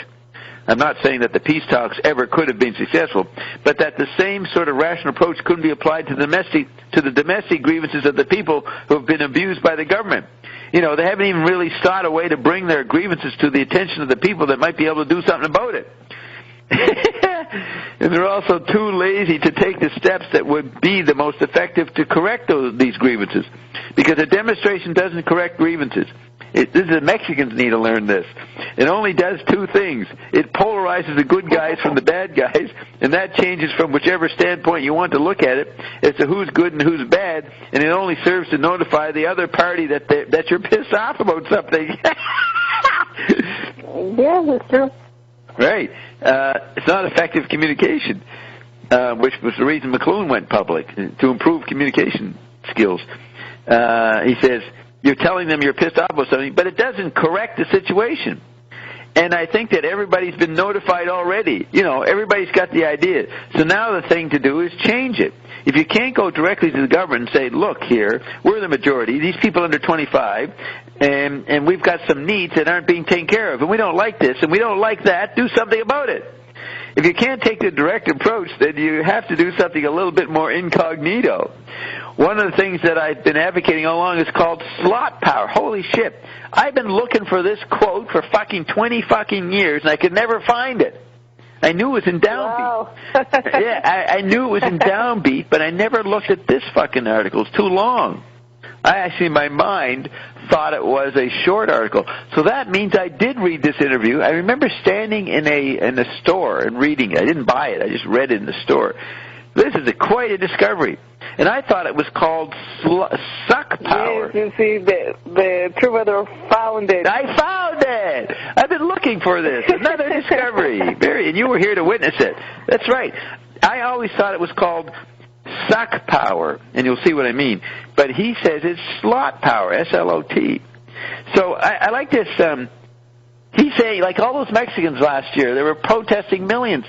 S1: I'm not saying that the peace talks ever could have been successful, but that the same sort of rational approach couldn't be applied to the domestic grievances of the people who have been abused by the government. You know, they haven't even really sought a way to bring their grievances to the attention of the people that might be able to do something about it. And they're also too lazy to take the steps that would be the most effective to correct these grievances, because a demonstration doesn't correct grievances. The Mexicans need to learn this. It only does two things. It polarizes the good guys from the bad guys, and that changes from whichever standpoint you want to look at it as to who's good and who's bad, and it only serves to notify the other party that you're pissed off about something.
S2: Yeah, that's true.
S1: Right. It's not effective communication, which was the reason McLuhan went public, to improve communication skills. He says, you're telling them you're pissed off about something, but it doesn't correct the situation. And I think that everybody's been notified already. You know, everybody's got the idea. So now the thing to do is change it. If you can't go directly to the government and say, look here, we're the majority, these people under 25, and we've got some needs that aren't being taken care of, and we don't like this, and we don't like that, do something about it. If you can't take the direct approach, then you have to do something a little bit more incognito. One of the things that I've been advocating all along is called slot power. Holy shit. I've been looking for this quote for 20 years, and I could never find it. I knew it was in Downbeat.
S2: Wow.
S1: Yeah, I knew it was in Downbeat, but I never looked at this fucking article. It's too long. I actually, in my mind, thought it was a short article. So that means I did read this interview. I remember standing in a store and reading it. I didn't buy it. I just read it in the store. This is quite a discovery. And I thought it was called Suck Power.
S2: Yes, you see, the troubadour found it.
S1: I found it! I've been looking for this. Another discovery. And you were here to witness it. That's right. I always thought it was called Suck Power, and you'll see what I mean. But he says it's Slot Power, S-L-O-T. So I like this. He's saying, like all those Mexicans last year, they were protesting millions.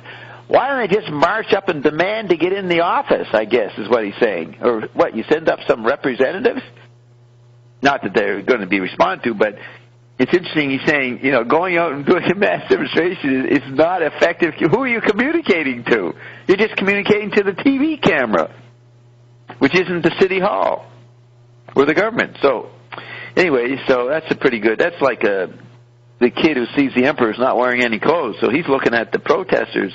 S1: Why don't they just march up and demand to get in the office, I guess, is what he's saying. Or what, you send up some representatives? Not that they're going to be responded to, but it's interesting. He's saying, you know, going out and doing a mass demonstration is not effective. Who are you communicating to? You're just communicating to the TV camera, which isn't the city hall or the government. So, anyway, so that's a pretty good, that's like the kid who sees the emperor's not wearing any clothes. So he's looking at the protesters,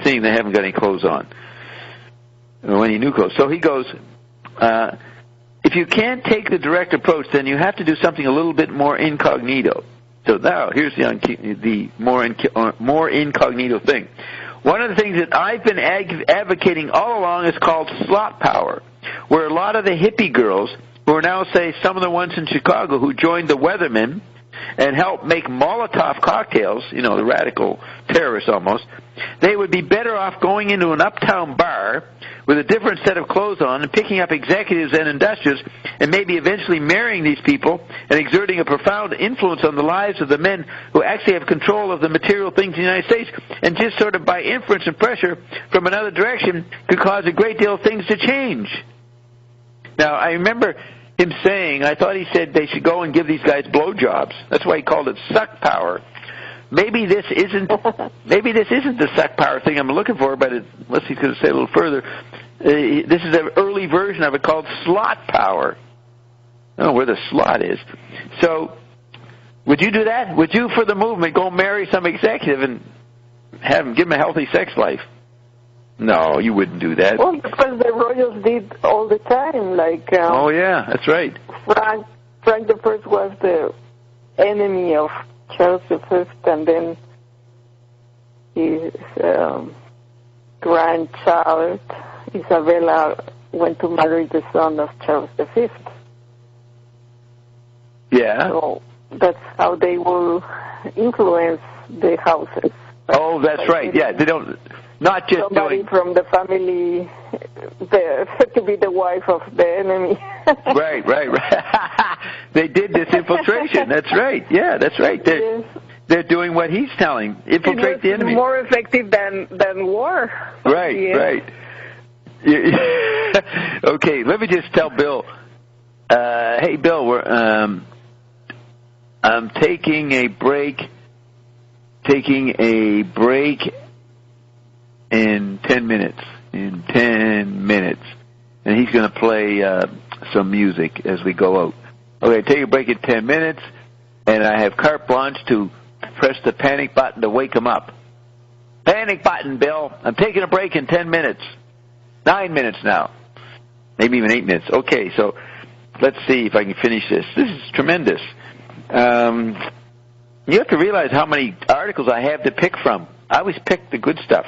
S1: seeing they haven't got any clothes on, or any new clothes. So he goes, if you can't take the direct approach, then you have to do something a little bit more incognito. So now, here's the more incognito thing. One of the things that I've been advocating all along is called slot power, where a lot of the hippie girls, who are now, say, some of the ones in Chicago who joined the Weathermen and helped make Molotov cocktails, you know, the radical terrorists almost, they would be better off going into an uptown bar with a different set of clothes on and picking up executives and industrials and maybe eventually marrying these people and exerting a profound influence on the lives of the men who actually have control of the material things in the United States, and just sort of by inference and pressure from another direction could cause a great deal of things to change. Now, I remember him saying, I thought he said they should go and give these guys blowjobs. That's why he called it suck power. maybe this isn't the suck power thing I'm looking for, but unless he's going to say a little further, this is an early version of it called slot power. I don't know where the slot is. So, would you do that? Would you, for the movement, go marry some executive and give him a healthy sex life? No, you wouldn't do that.
S2: Well, because the royals did all the time, like...
S1: oh, yeah, that's right.
S2: Frank I was the enemy of Charles V, and then his grandchild, Isabella, went to marry the son of Charles V.
S1: Yeah.
S2: So that's how they will influence the houses.
S1: Oh, that's right. Yeah, they don't... Not just
S2: somebody from the family to be the wife of the enemy.
S1: Right. They did this infiltration. That's right. Yeah, that's right. They're doing what he's telling. Infiltrate the enemy.
S2: More effective than war.
S1: Right. Okay, let me just tell Bill. Hey, Bill, I'm taking a break. In 10 minutes. And he's going to play some music as we go out. Okay, take a break in 10 minutes, and I have carte blanche to press the panic button to wake him up. Panic button, Bill. I'm taking a break in 10 minutes. 9 minutes now. Maybe even 8 minutes. Okay, so let's see if I can finish this. This is tremendous. You have to realize how many articles I have to pick from. I always pick the good stuff.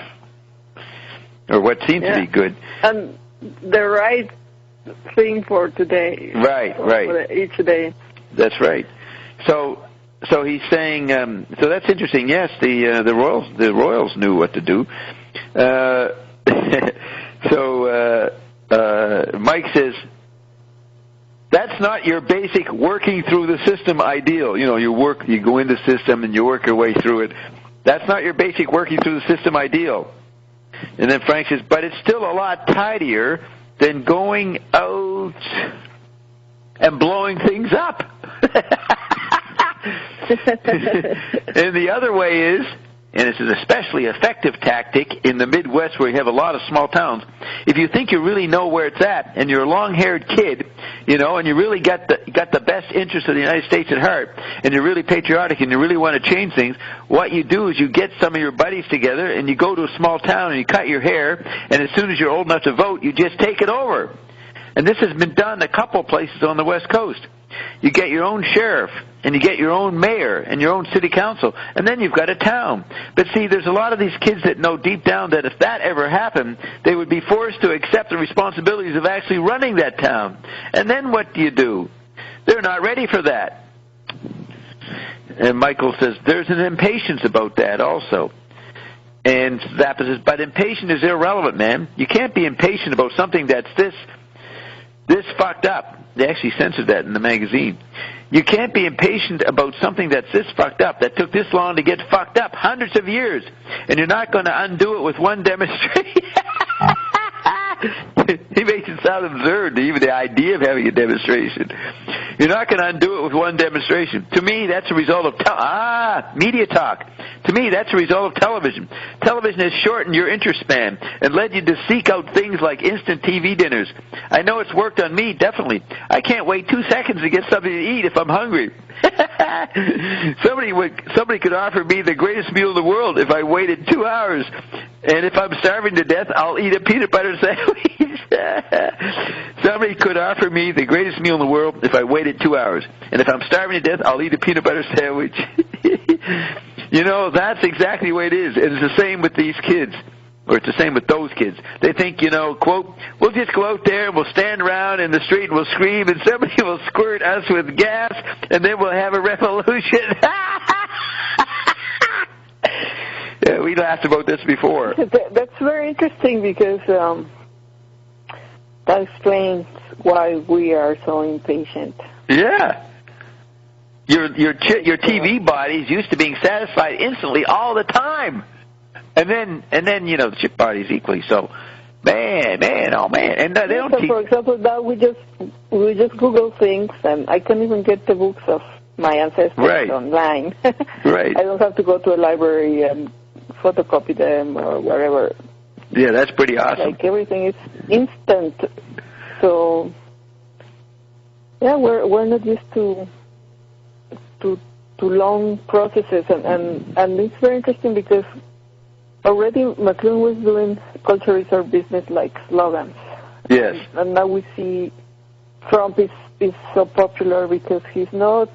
S1: Or what seems to be good. And
S2: the right thing for today.
S1: Right.
S2: For each day.
S1: That's right. So he's saying, so that's interesting. Yes, the royals knew what to do. Mike says, that's not your basic working through the system ideal. You know, you go into the system and you work your way through it. That's not your basic working through the system ideal. And then Frank says, but it's still a lot tidier than going out and blowing things up. And the other way is, and it's an especially effective tactic in the Midwest where you have a lot of small towns, if you think you really know where it's at and you're a long-haired kid, you know, and you really got the best interest of the United States at heart, and you're really patriotic and you really want to change things, what you do is you get some of your buddies together and you go to a small town and you cut your hair, and as soon as you're old enough to vote, you just take it over. And this has been done a couple places on the West Coast. You get your own sheriff, and you get your own mayor, and your own city council, and then you've got a town. But see, there's a lot of these kids that know deep down that if that ever happened, they would be forced to accept the responsibilities of actually running that town. And then what do? They're not ready for that. And Michael says, there's an impatience about that also. And Zappa says, but impatience is irrelevant, man. You can't be impatient about something that's this fucked up. They actually censored that in the magazine. You can't be impatient about something that's this fucked up, that took this long to get fucked up, hundreds of years, and you're not going to undo it with one demonstration. He makes it sound absurd, even the idea of having a demonstration. You're not going to undo it with one demonstration. To me, that's a result of media talk. To me, that's a result of television. Television has shortened your interest span and led you to seek out things like instant TV dinners. I know it's worked on me, definitely. I can't wait 2 seconds to get something to eat if I'm hungry. Somebody could offer me the greatest meal in the world if I waited 2 hours. And if I'm starving to death, I'll eat a peanut butter sandwich. Somebody could offer me the greatest meal in the world if I waited 2 hours. And if I'm starving to death, I'll eat a peanut butter sandwich. You know, that's exactly the way it is. And it's the same with these kids. Or it's the same with those kids. They think, you know, quote, we'll just go out there and we'll stand around in the street and we'll scream and somebody will squirt us with gas and then we'll have a revolution. Yeah, we laughed about this before.
S2: That's very interesting because that explains why we are so impatient.
S1: Yeah. Your TV bodies used to being satisfied instantly all the time. And then you know, the chip bodies equally. So, man, oh man, and they don't.
S2: For example, now we just Google things, and I can't even get the books of my ancestors online.
S1: Right.
S2: I don't have to go to a library and photocopy them or wherever.
S1: Yeah, that's pretty awesome.
S2: Like everything is instant. So, yeah, we're not used to long processes, and it's very interesting because already McLuhan was doing culture is our business like slogans.
S1: Yes.
S2: And now we see Trump is so popular because he's not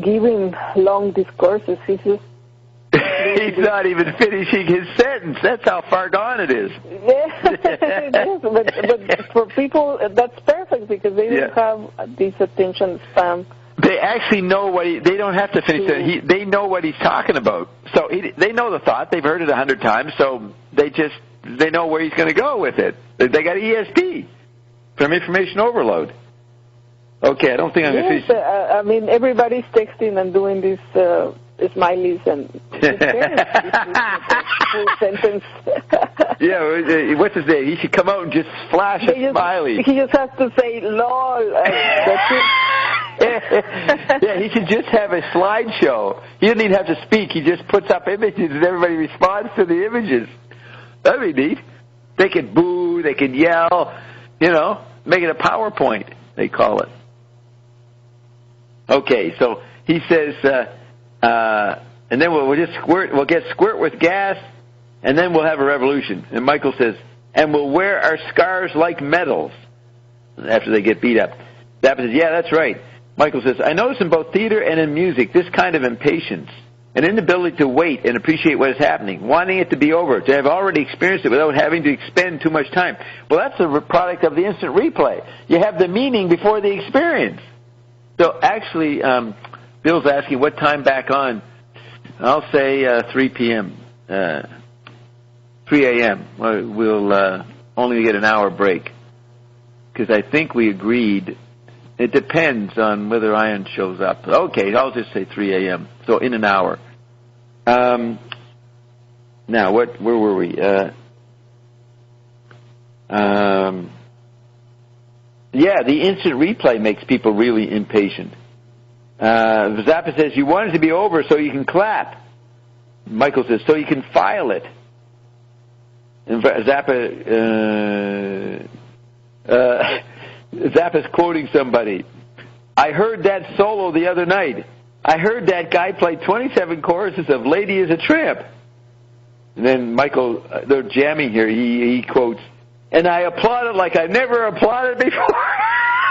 S2: giving long discourses. He's just
S1: he's not even finishing his sentence. That's how far gone it is.
S2: Yeah, it is. But for people, that's perfect because they don't have this attention span.
S1: They actually know what they don't have to finish it. They know what he's talking about. So they know the thought. They've heard it 100 times. So they know where he's going to go with it. They got ESP from information overload. Okay, I don't think I'm going to finish.
S2: I mean, everybody's texting and doing these smileys and full sentence.
S1: Yeah, what's his name? He should come out and just flash a smiley.
S2: He just has to say "lol." That's it.
S1: Yeah, he should just have a slideshow. He doesn't even have to speak. He just puts up images and everybody responds to the images. That'd be neat. They could boo, they could yell, make it a PowerPoint, they call it. Okay, so he says, and then we'll get squirt with gas, and then we'll have a revolution. And Michael says, and we'll wear our scars like medals after they get beat up. Zappa says, yeah, that's right. Michael says, I notice in both theater and in music this kind of impatience, an inability to wait and appreciate what is happening, wanting it to be over, to have already experienced it without having to expend too much time. Well, that's a product of the instant replay. You have the meaning before the experience. So actually, Bill's asking what time back on. I'll say 3 p.m., 3 a.m. We'll only get an hour break because I think we agreed. It depends on whether Ian shows up. Okay, I'll just say 3 a.m., so in an hour. Now, where were we? Yeah, the instant replay makes people really impatient. Zappa says, you want it to be over so you can clap. Michael says, so you can file it. And Zappa's quoting somebody. I heard that solo the other night. I heard that guy play 27 choruses of Lady is a Tramp. And then Michael, they're jamming here, he quotes, and I applauded like I've never applauded before.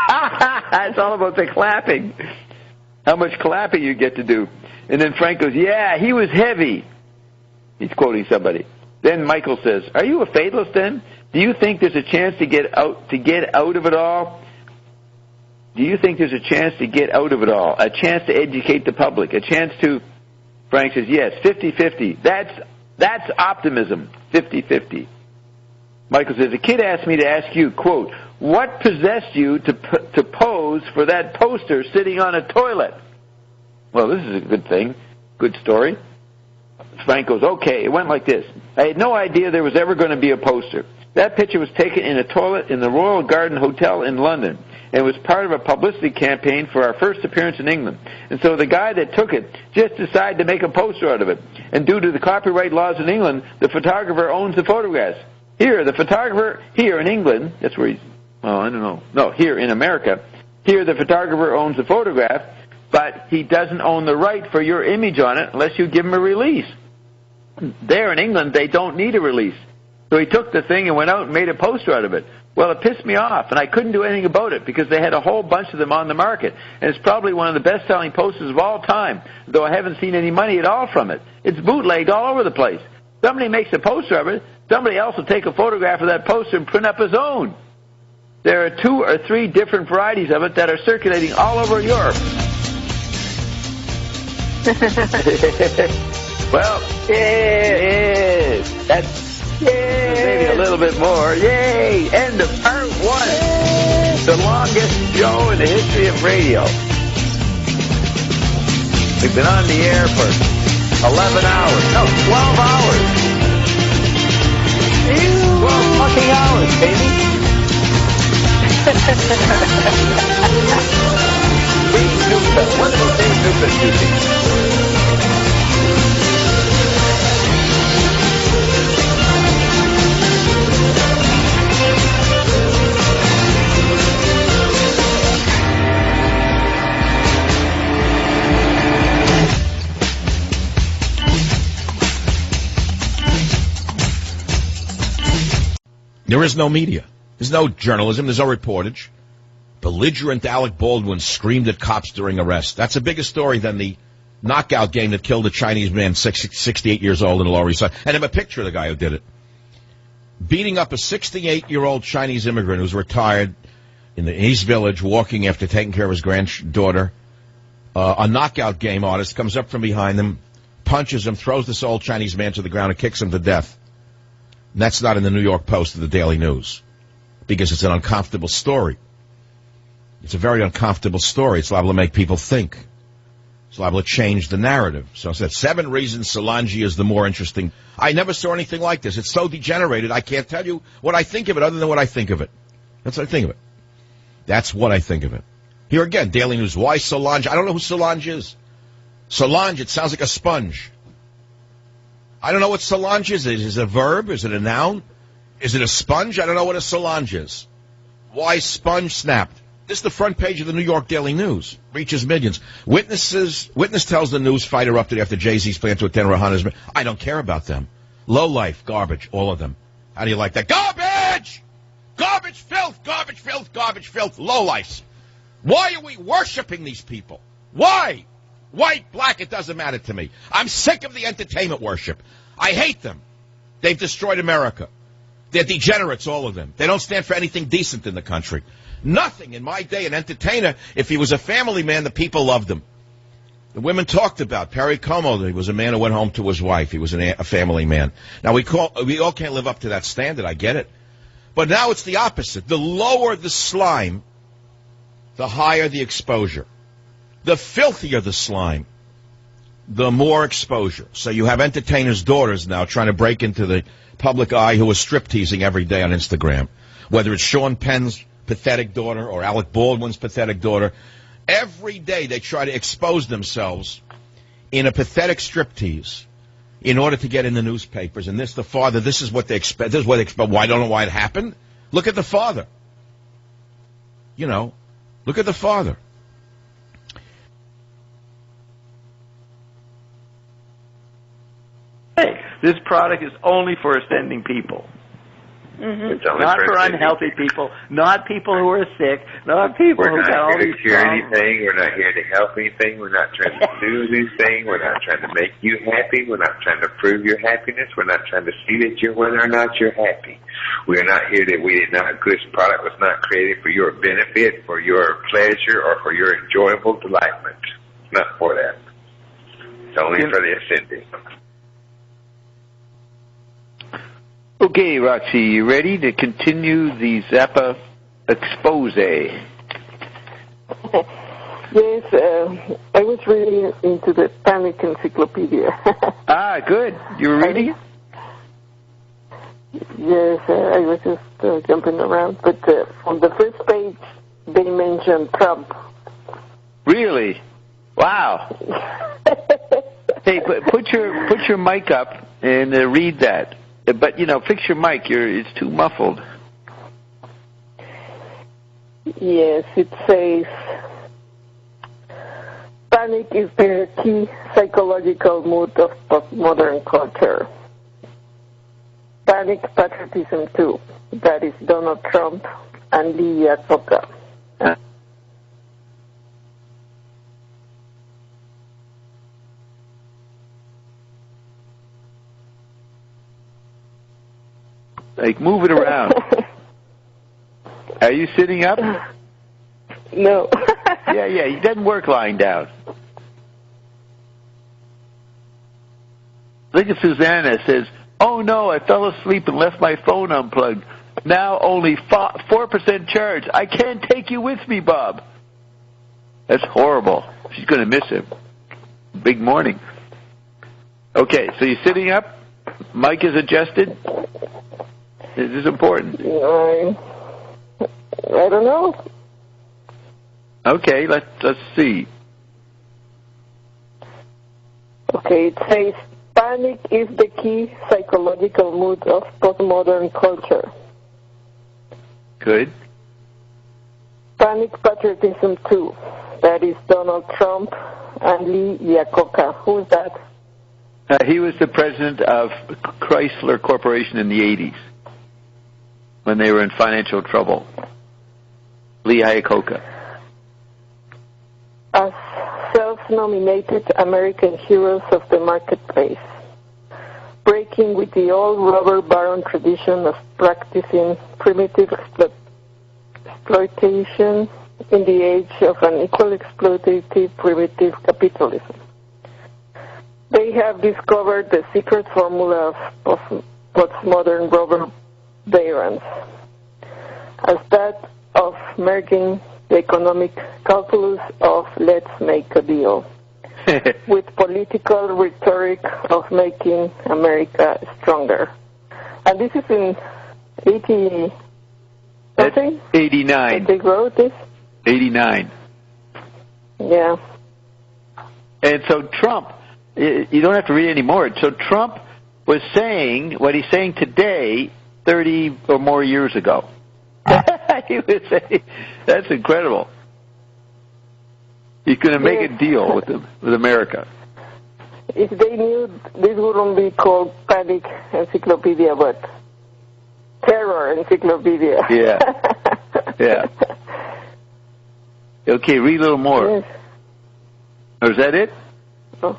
S1: It's all about the clapping. How much clapping you get to do. And then Frank goes, yeah, he was heavy. He's quoting somebody. Then Michael says, are you a fatalist then? Do you think there's a chance to get out of it all? Do you think there's a chance to get out of it all? A chance to educate the public? A chance to... Frank says, yes, 50-50. That's optimism, 50-50. Michael says, a kid asked me to ask you, quote, what possessed you to pose for that poster sitting on a toilet? Well, this is a good thing. Good story. Frank goes, okay, it went like this. I had no idea there was ever going to be a poster. That picture was taken in a toilet in the Royal Garden Hotel in London. And it was part of a publicity campaign for our first appearance in England. And so the guy that took it just decided to make a poster out of it. And due to the copyright laws in England, the photographer owns the photographs. Here, the photographer, here in England, that's where he's, I don't know. No, here in America, here the photographer owns the photograph, but he doesn't own the right for your image on it unless you give him a release. There in England, they don't need a release. So he took the thing and went out and made a poster out of it. Well, it pissed me off, and I couldn't do anything about it because they had a whole bunch of them on the market. And it's probably one of the best-selling posters of all time, though I haven't seen any money at all from it. It's bootlegged all over the place. Somebody makes a poster of it. Somebody else will take a photograph of that poster and print up his own. There are 2 or 3 different varieties of it that are circulating all over Europe. Well, that's maybe a little bit more. Yay! End of part 1. The longest show in the history of radio. We've been on the air for 11 hours. No, 12 hours. 12 fucking hours, baby. wonderful Dave Newman music.
S4: There is no media. There's no journalism. There's no reportage. Belligerent Alec Baldwin screamed at cops during arrest. That's a bigger story than the knockout game that killed a Chinese man, 68 years old in the Lower East Side. And I have a picture of the guy who did it. Beating up a 68-year-old Chinese immigrant who's retired in the East Village, walking after taking care of his granddaughter. A knockout game artist comes up from behind him, punches him, throws this old Chinese man to the ground, and kicks him to death. And that's not in the New York Post or the Daily News, because it's an uncomfortable story. It's a very uncomfortable story. It's liable to make people think. It's liable to change the narrative. So I said 7 reasons Solange is the more interesting. I never saw anything like this. It's so degenerated, I can't tell you what I think of it other than what I think of it. That's what I think of it. That's what I think of it. Here again, Daily News. Why Solange? I don't know who Solange is. Solange, it sounds like a sponge. I don't know what Solange is. Is it a verb? Is it a noun? Is it a sponge? I don't know what a Solange is. Why sponge snapped? This is the front page of the New York Daily News. Reaches millions. Witness tells the news fight erupted after Jay-Z's plan to attend Rihanna's. I don't care about them. Low life, garbage, all of them. How do you like that? Garbage! Garbage, filth, garbage, filth, garbage, filth, low life. Why are we worshiping these people? Why? White, black, it doesn't matter to me. I'm sick of the entertainment worship. I hate them. They've destroyed America. They're degenerates, all of them. They don't stand for anything decent in the country. Nothing. In my day, an entertainer, if he was a family man, the people loved him. The women talked about Perry Como. He was a man who went home to his wife. He was a family man. Now, we all can't live up to that standard. I get it. But now it's the opposite. The lower the slime, the higher the exposure. The filthier the slime, the more exposure. So you have entertainers' daughters now trying to break into the public eye who are strip-teasing every day on Instagram. Whether it's Sean Penn's pathetic daughter or Alec Baldwin's pathetic daughter, every day they try to expose themselves in a pathetic striptease in order to get in the newspapers. And this is what they expect. This is what they expect. Why don't know why it happened? Look at the father. Look at the father.
S5: This product is only for ascending people.
S6: Mm-hmm.
S5: Not for unhealthy people, not people who are sick, not people who got all these problems.
S6: We're not here to cure anything. We're not here to help anything. We're not trying to soothe anything. We're not trying to make you happy. We're not trying to prove your happiness. We're not trying to see that you're whether or not you're happy. We're not here that we did not. This product was not created for your benefit, for your pleasure, or for your enjoyable delightment. It's not for that. It's only for the ascending.
S1: Okay, Roxy, you ready to continue the Zappa expose?
S2: Yes, I was reading into the Panic Encyclopedia.
S1: Good. You were reading it?
S2: Yes, I was just jumping around. But on the first page, they mentioned Trump.
S1: Really? Wow. Hey, put your mic up and read that. But, fix your mic. It's too muffled.
S2: Yes, it says, panic is the key psychological mood of postmodern culture. Panic patriotism, too. That is Donald Trump and Lee Iacocca.
S1: Like, move it around. Are you sitting up?
S2: No.
S1: Yeah, it doesn't work lying down. Look at Susanna. Says, oh, no, I fell asleep and left my phone unplugged. Now only 4% charge. I can't take you with me, Bob. That's horrible. She's going to miss him. Big morning. Okay, so you're sitting up? Mic is adjusted? Is this important?
S2: I don't know.
S1: Okay, let's see.
S2: Okay, it says, panic is the key psychological mood of postmodern culture.
S1: Good.
S2: Panic patriotism too. That is Donald Trump and Lee Iacocca. Who's that?
S1: He was the president of Chrysler Corporation in the 80s when they were in financial trouble. Lee Iacocca.
S2: As self-nominated American heroes of the marketplace, breaking with the old robber baron tradition of practicing primitive exploitation in the age of an equal exploitative primitive capitalism. They have discovered the secret formula of postmodern robber barons, as that of merging the economic calculus of let's make a deal with political rhetoric of making America stronger. And this is in 80-something?
S1: 89.
S2: They wrote this?
S1: 89.
S2: Yeah.
S1: And so Trump, you don't have to read any more. So Trump was saying what he's saying today 30 or more years ago. He was saying, that's incredible. He's going to make a deal with America.
S2: If they knew, this wouldn't be called Panic Encyclopedia, but Terror Encyclopedia.
S1: Yeah. Yeah. Okay, read a little more.
S2: Yes.
S1: Or is that it?
S2: Oh.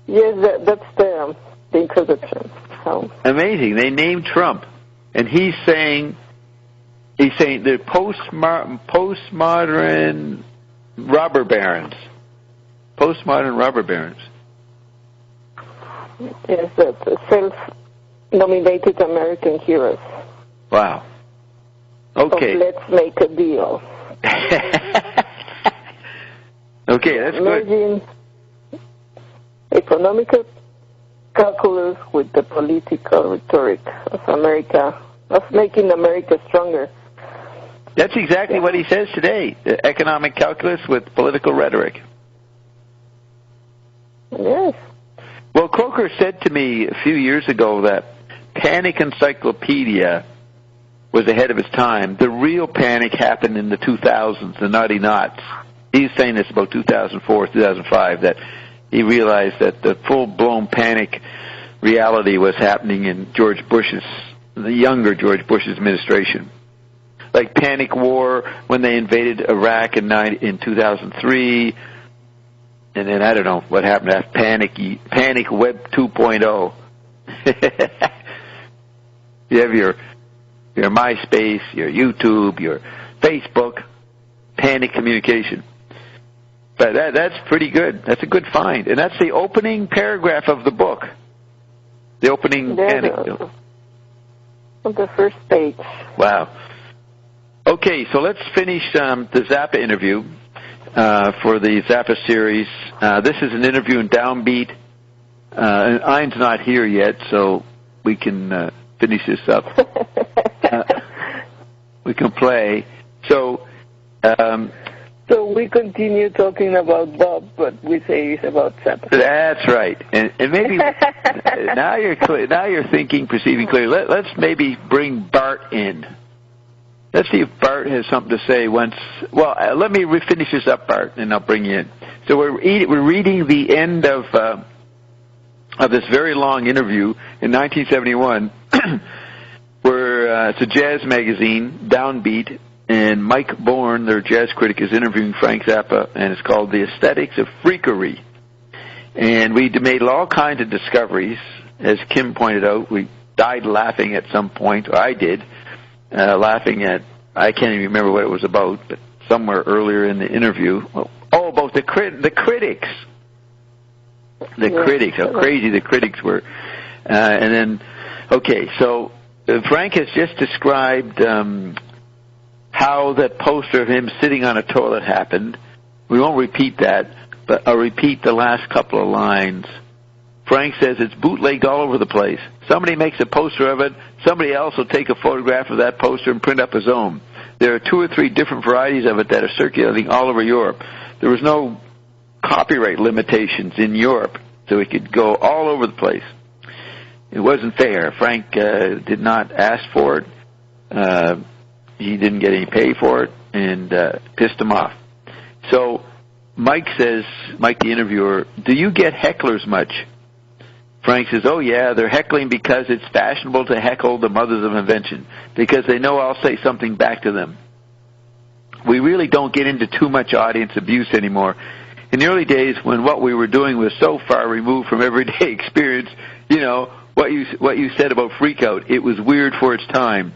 S2: Yes, that's the introduction. So.
S1: Amazing. They named Trump, and he's saying they're postmodern robber barons. Postmodern robber barons.
S2: Yes, that's self-nominated American heroes.
S1: Wow. Okay.
S2: So let's make a deal.
S1: Okay, that's
S2: merging economic calculus with the political rhetoric of America, of making America stronger.
S1: That's exactly what he says today, the economic calculus with political rhetoric.
S2: Yes.
S1: Well, Croker said to me a few years ago that Panic Encyclopedia was ahead of his time. The real panic happened in the 2000s, the naughty knots. He's saying this about 2004, 2005, that he realized that the full-blown panic reality was happening in the younger George Bush's administration. Like panic war when they invaded Iraq in 2003, and then I don't know what happened after panic web 2.0. You have your MySpace, your YouTube, your Facebook, panic communication. But that's pretty good. That's a good find. And that's the opening paragraph of the book. The opening anecdote.
S2: On the first page.
S1: Wow. Okay, so let's finish the Zappa interview for the Zappa series. This is an interview in Downbeat. And Ein's not here yet, so we can finish this up. We can play. So
S2: we continue talking about Bob, but we say it's about Zappa.
S1: That's right, and maybe now you're clear, now you're perceiving clearly. Let's maybe bring Bart in. Let's see if Bart has something to say. Let me finish this up, Bart, and I'll bring you in. So we're reading the end of this very long interview in 1971, where it's a jazz magazine, Downbeat. And Mike Bourne, their jazz critic, is interviewing Frank Zappa, and it's called The Aesthetics of Freakery. And we made all kinds of discoveries. As Kim pointed out, we died laughing at some point, or I did, laughing at, I can't even remember what it was about, but somewhere earlier in the interview. About the critics. The critics, how crazy the critics were. And then, okay, so Frank has just described how that poster of him sitting on a toilet happened. We won't repeat that, but I'll repeat the last couple of lines. Frank says it's bootlegged all over the place. Somebody makes a poster of it. Somebody else will take a photograph of that poster and print up his own. there are 2 or 3 different varieties of it that are circulating all over Europe. There was no copyright limitations in Europe, so it could go all over the place. It wasn't fair. Frank did not ask for it. He didn't get any pay for it, and pissed him off. So Mike says, Mike the interviewer, do you get hecklers much? Frank says, oh yeah, they're heckling because it's fashionable to heckle the mothers of invention, because they know I'll say something back to them. We really don't get into too much audience abuse anymore. In the early days, when what we were doing was so far removed from everyday experience, you know, what you said about freak out, it was weird for its time.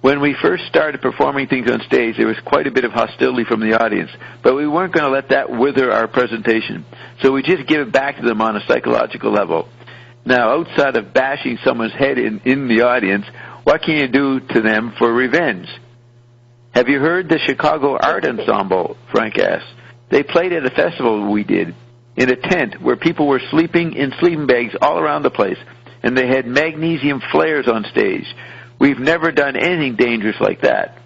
S1: When we first started performing things on stage, there was quite a bit of hostility from the audience, but we weren't going to let that wither our presentation. So we just give it back to them on a psychological level. Now, outside of bashing someone's head in the audience, what can you do to them for revenge? Have you heard the Chicago Art Ensemble? Frank asked. They played at a festival we did in a tent where people were sleeping in sleeping bags all around the place, and they had magnesium flares on stage. We've never done anything dangerous like that.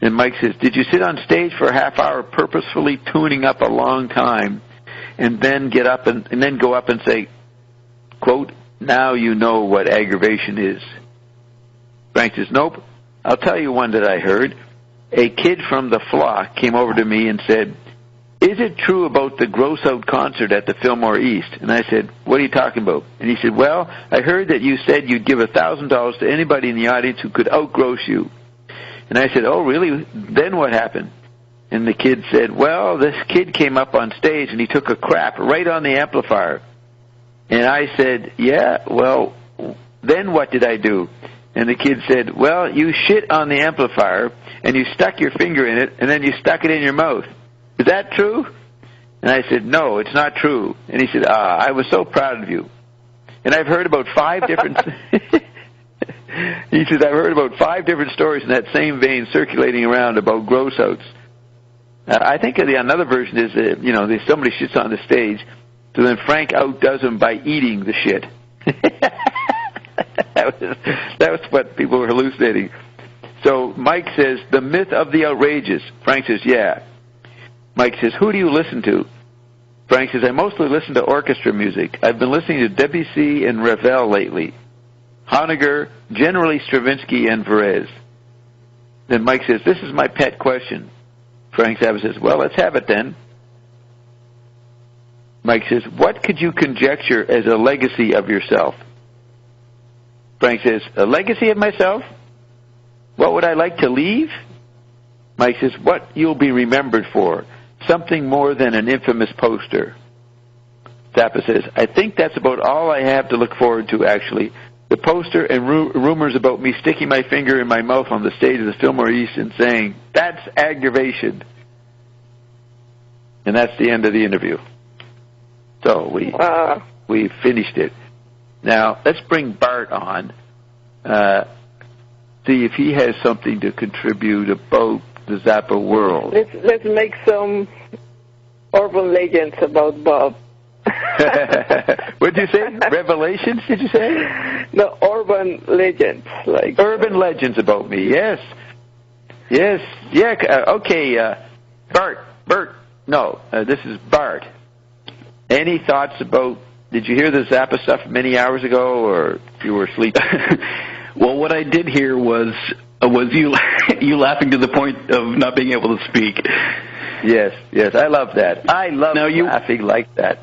S1: And Mike says, did you sit on stage for a half hour purposefully tuning up a long time and then get up and then go up and say, quote, now you know what aggravation is? Frank says, nope. I'll tell you one that I heard. A kid from the flock came over to me and said, is it true about the gross-out concert at the Fillmore East? And I said, what are you talking about? And he said, well, I heard that you said you'd give $1,000 to anybody in the audience who could outgross you. And I said, oh, really? Then what happened? And the kid said, well, this kid came up on stage and he took a crap right on the amplifier. And I said, yeah, well, then what did I do? And the kid said, well, you shit on the amplifier and you stuck your finger in it and then you stuck it in your mouth. Is that true? And I said, no, it's not true. And he said, I was so proud of you. And I've heard about 5 different... He says, I've heard about 5 different stories in that same vein circulating around about gross-outs. I think another version is, somebody shits on the stage, so then Frank outdoes him by eating the shit. that was what people were hallucinating. So Mike says, the myth of the outrageous. Frank says, yeah. Mike says, who do you listen to? Frank says, I mostly listen to orchestra music. I've been listening to Debussy and Ravel lately. Honegger, generally Stravinsky and Varese. Then Mike says, this is my pet question. Frank Zappa says, well, let's have it then. Mike says, what could you conjecture as a legacy of yourself? Frank says, a legacy of myself? What would I like to leave? Mike says, what you'll be remembered for. Something more than an infamous poster. Zappa says, I think that's about all I have to look forward to, actually. The poster and rumors about me sticking my finger in my mouth on the stage of the Fillmore East and saying, that's aggravation. And that's the end of the interview. So we finished it. Now, let's bring Bart on. See if he has something to contribute about the Zappa world.
S2: Let's make some urban legends about Bob.
S1: What did you say? Revelations, did you say?
S2: No, urban legends. Like
S1: urban legends about me, yes. Yes, yeah, okay, Bert, no, this is Bart. Any thoughts about, did you hear the Zappa stuff many hours ago, or you were sleeping?
S7: Well, what I did hear was you laughing to the point of not being able to speak.
S1: Yes, I love that. I love laughing like that.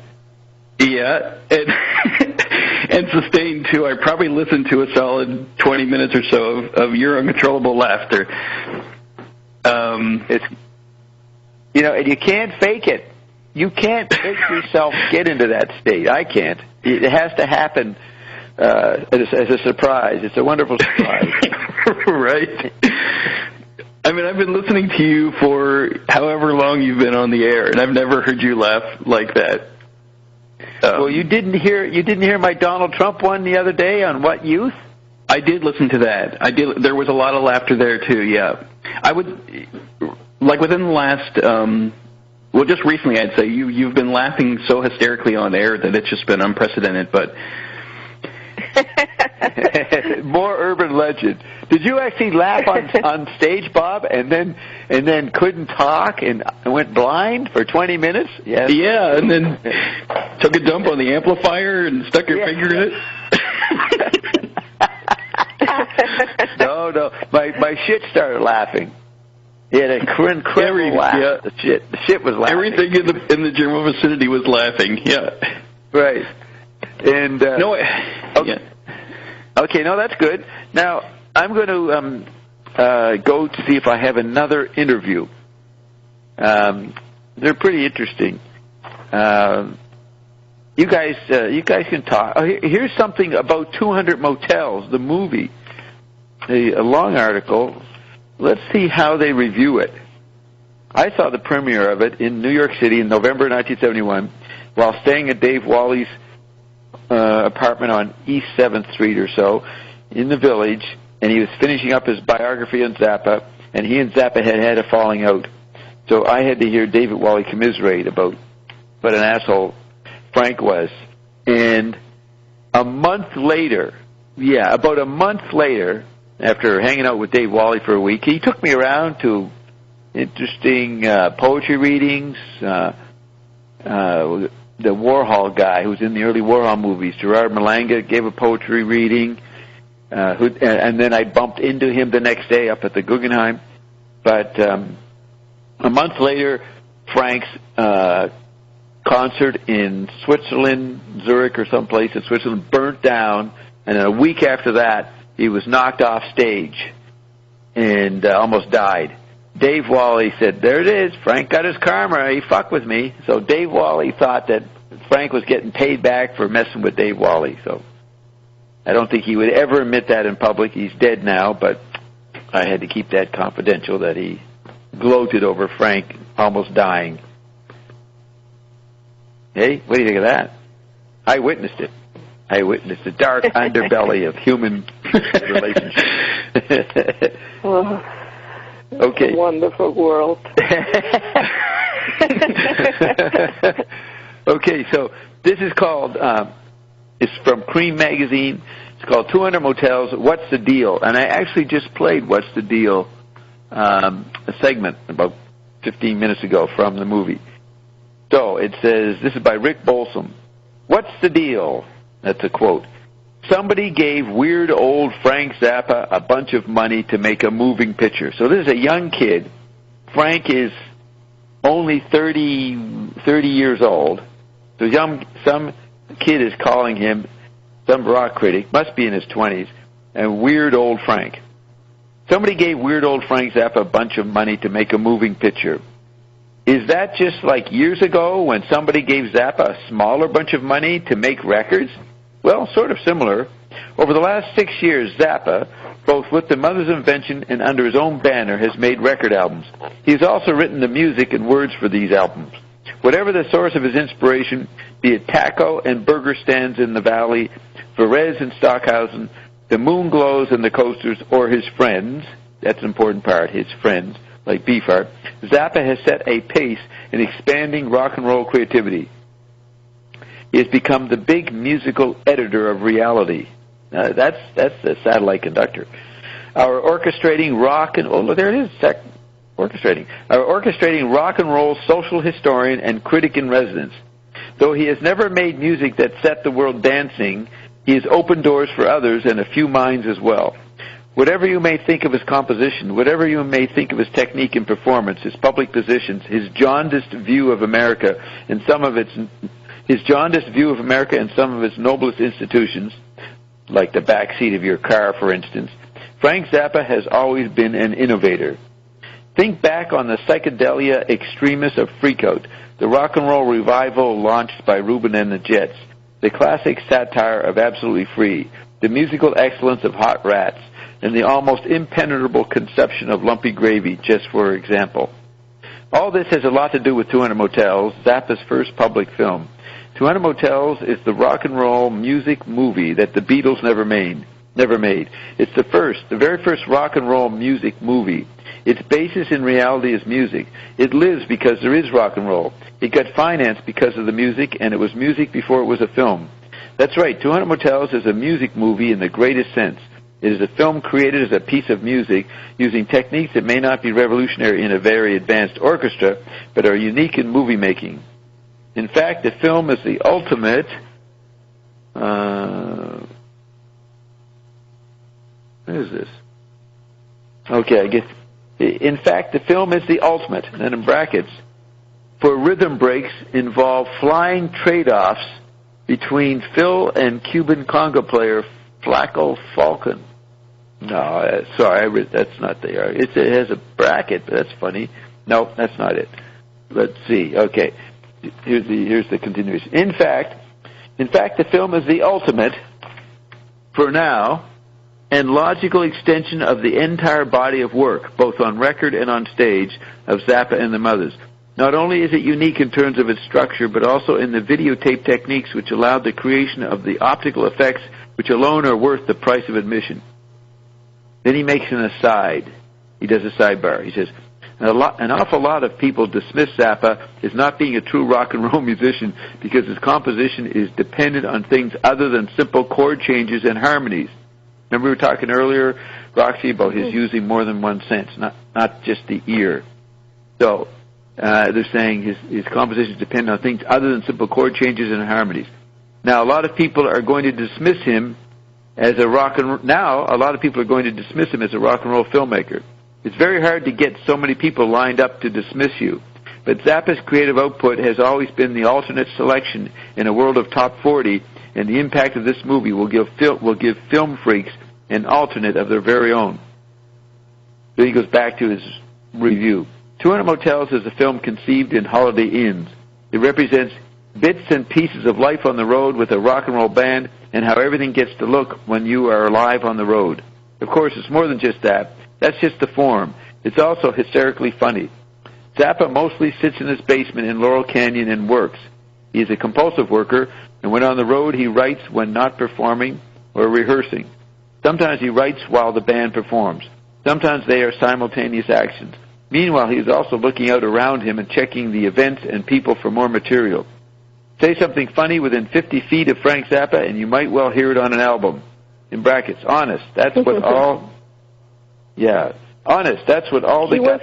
S7: Yeah, and Sustained, too. I probably listened to a solid 20 minutes or so of your uncontrollable laughter.
S1: It's, and you can't fake it. You can't make yourself get into that state. I can't. It has to happen as a surprise. It's a wonderful surprise.
S7: Right. I mean, I've been listening to you for however long you've been on the air, and I've never heard you laugh like that.
S1: Well, you didn't hear my Donald Trump one the other day on What Youth?
S7: I did listen to that. I did. There was a lot of laughter there too. Yeah, I would within the last. Just recently, I'd say you've been laughing so hysterically on air that it's just been unprecedented. But
S1: More urban legend. Did you actually laugh on stage, Bob, and then couldn't talk and went blind for 20 minutes?
S7: Yes. Yeah, and then took a dump on the amplifier and stuck your finger in it?
S1: No. My shit started laughing. He had an incredible laugh. Yeah. The shit was laughing.
S7: Everything in the general vicinity was laughing. Yeah.
S1: Right. And okay, no, that's good. Now I'm going to go to see if I have another interview. They're pretty interesting. You guys can talk. Oh, here's something about 200 Motels, the movie. A long article. Let's see how they review it. I saw the premiere of it in New York City in November 1971 while staying at Dave Wally's apartment on East 7th Street or so in the Village, and he was finishing up his biography on Zappa, and he and Zappa had a falling out. So I had to hear David Wally commiserate about what an asshole Frank was. And about a month later, after hanging out with Dave Wally for a week, he took me around to interesting poetry readings. The Warhol guy who was in the early Warhol movies, Gerard Malanga, gave a poetry reading. And then I bumped into him the next day up at the Guggenheim. But a month later, Frank's concert in Switzerland, Zurich or someplace in Switzerland, burnt down. And then a week after that, he was knocked off stage and almost died. Dave Wally said, there it is, Frank got his karma, he fucked with me. So Dave Wally thought that Frank was getting paid back for messing with Dave Wally. So I don't think he would ever admit that in public. He's dead now, but I had to keep that confidential, that he gloated over Frank almost dying. Hey, what do you think of that? I witnessed it. I witnessed the dark underbelly of human relationships. Okay.
S2: A wonderful world.
S1: Okay, so this is called, it's from Cream Magazine. It's called 200 Motels, What's the Deal? And I actually just played What's the Deal, a segment about 15 minutes ago from the movie. So it says, this is by Rick Bolsom. What's the deal? That's a quote. Somebody gave weird old Frank Zappa a bunch of money to make a moving picture. So this is a young kid. Frank is only 30 years old. So some kid is calling him, some rock critic, must be in his 20s, and weird old Frank. Somebody gave weird old Frank Zappa a bunch of money to make a moving picture. Is that just like years ago when somebody gave Zappa a smaller bunch of money to make records? Well, sort of similar. Over the last 6 years, Zappa, both with the Mother's Invention and under his own banner, has made record albums. He's also written the music and words for these albums. Whatever the source of his inspiration, be it taco and burger stands in the valley, Flores and Stockhausen, the moon glows and the coasters, or his friends, that's an important part, his friends, like Beefheart, Zappa has set a pace in expanding rock and roll creativity. He has become the big musical editor of reality. That's the satellite conductor. Our orchestrating rock and roll social historian and critic in residence. Though he has never made music that set the world dancing, he has opened doors for others and a few minds as well. Whatever you may think of his composition, whatever you may think of his technique and performance, his public positions, his jaundiced view of America and some of its noblest institutions, like the back seat of your car, for instance, Frank Zappa has always been an innovator. Think back on the psychedelia extremis of Freakout, the rock and roll revival launched by Rubin and the Jets, the classic satire of Absolutely Free, the musical excellence of Hot Rats, and the almost impenetrable conception of Lumpy Gravy, just for example. All this has a lot to do with 200 Motels, Zappa's first public film. 200 Motels is the rock and roll music movie that the Beatles never made. It's the very first rock and roll music movie. Its basis in reality is music. It lives because there is rock and roll. It got financed because of the music, and it was music before it was a film. That's right, 200 Motels is a music movie in the greatest sense. It is a film created as a piece of music using techniques that may not be revolutionary in a very advanced orchestra, but are unique in movie making. In fact, the film is the ultimate... what is this? Okay, I guess... In fact, the film is the ultimate, and then in brackets, for rhythm breaks involve flying trade-offs between Phil and Cuban conga player Flaco Falcon. No, sorry, that's not there. It has a bracket, but that's funny. No, that's not it. Let's see. Okay, here's the continuation. In fact, the film is the ultimate, for now, and logical extension of the entire body of work, both on record and on stage, of Zappa and the Mothers. Not only is it unique in terms of its structure, but also in the videotape techniques which allowed the creation of the optical effects which alone are worth the price of admission. Then he makes an aside. He does a sidebar. He says, an awful lot of people dismiss Zappa as not being a true rock and roll musician because his composition is dependent on things other than simple chord changes and harmonies. Remember we were talking earlier, Roxy, about his using more than one sense, not just the ear. So they're saying his compositions depend on things other than simple chord changes and harmonies. Now, a lot of people are going to dismiss him as a rock and roll filmmaker. It's very hard to get so many people lined up to dismiss you. But Zappa's creative output has always been the alternate selection in a world of top 40, and the impact of this movie will give film freaks an alternate of their very own. Then he goes back to his review. 200 Motels is a film conceived in Holiday Inns. It represents bits and pieces of life on the road with a rock and roll band and how everything gets to look when you are live on the road. Of course, it's more than just that. That's just the form. It's also hysterically funny. Zappa mostly sits in his basement in Laurel Canyon and works. He is a compulsive worker, and when on the road he writes when not performing or rehearsing. Sometimes he writes while the band performs. Sometimes they are simultaneous actions. Meanwhile, he is also looking out around him and checking the events and people for more material. Say something funny within 50 feet of Frank Zappa, and you might well hear it on an album. In brackets, honest. That's what all... Yeah, honest. That's what all the...
S2: He was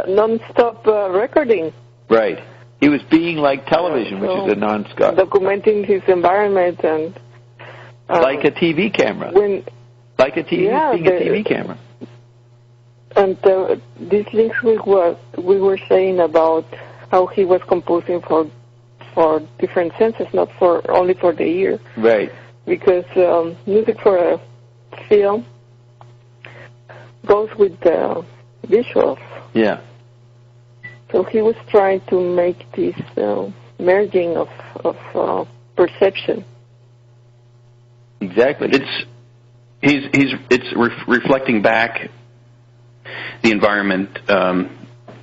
S2: non-stop recording.
S1: Right. He was being like television, which is a non-stop.
S2: Documenting his environment and...
S1: like a TV camera. Being a TV camera.
S2: And these links we were saying about how he was composing for different senses, not only for the ear.
S1: Right.
S2: Because music for a film goes with the visuals.
S1: Yeah.
S2: So he was trying to make this merging of perception.
S1: Exactly.
S7: It's reflecting back the environment,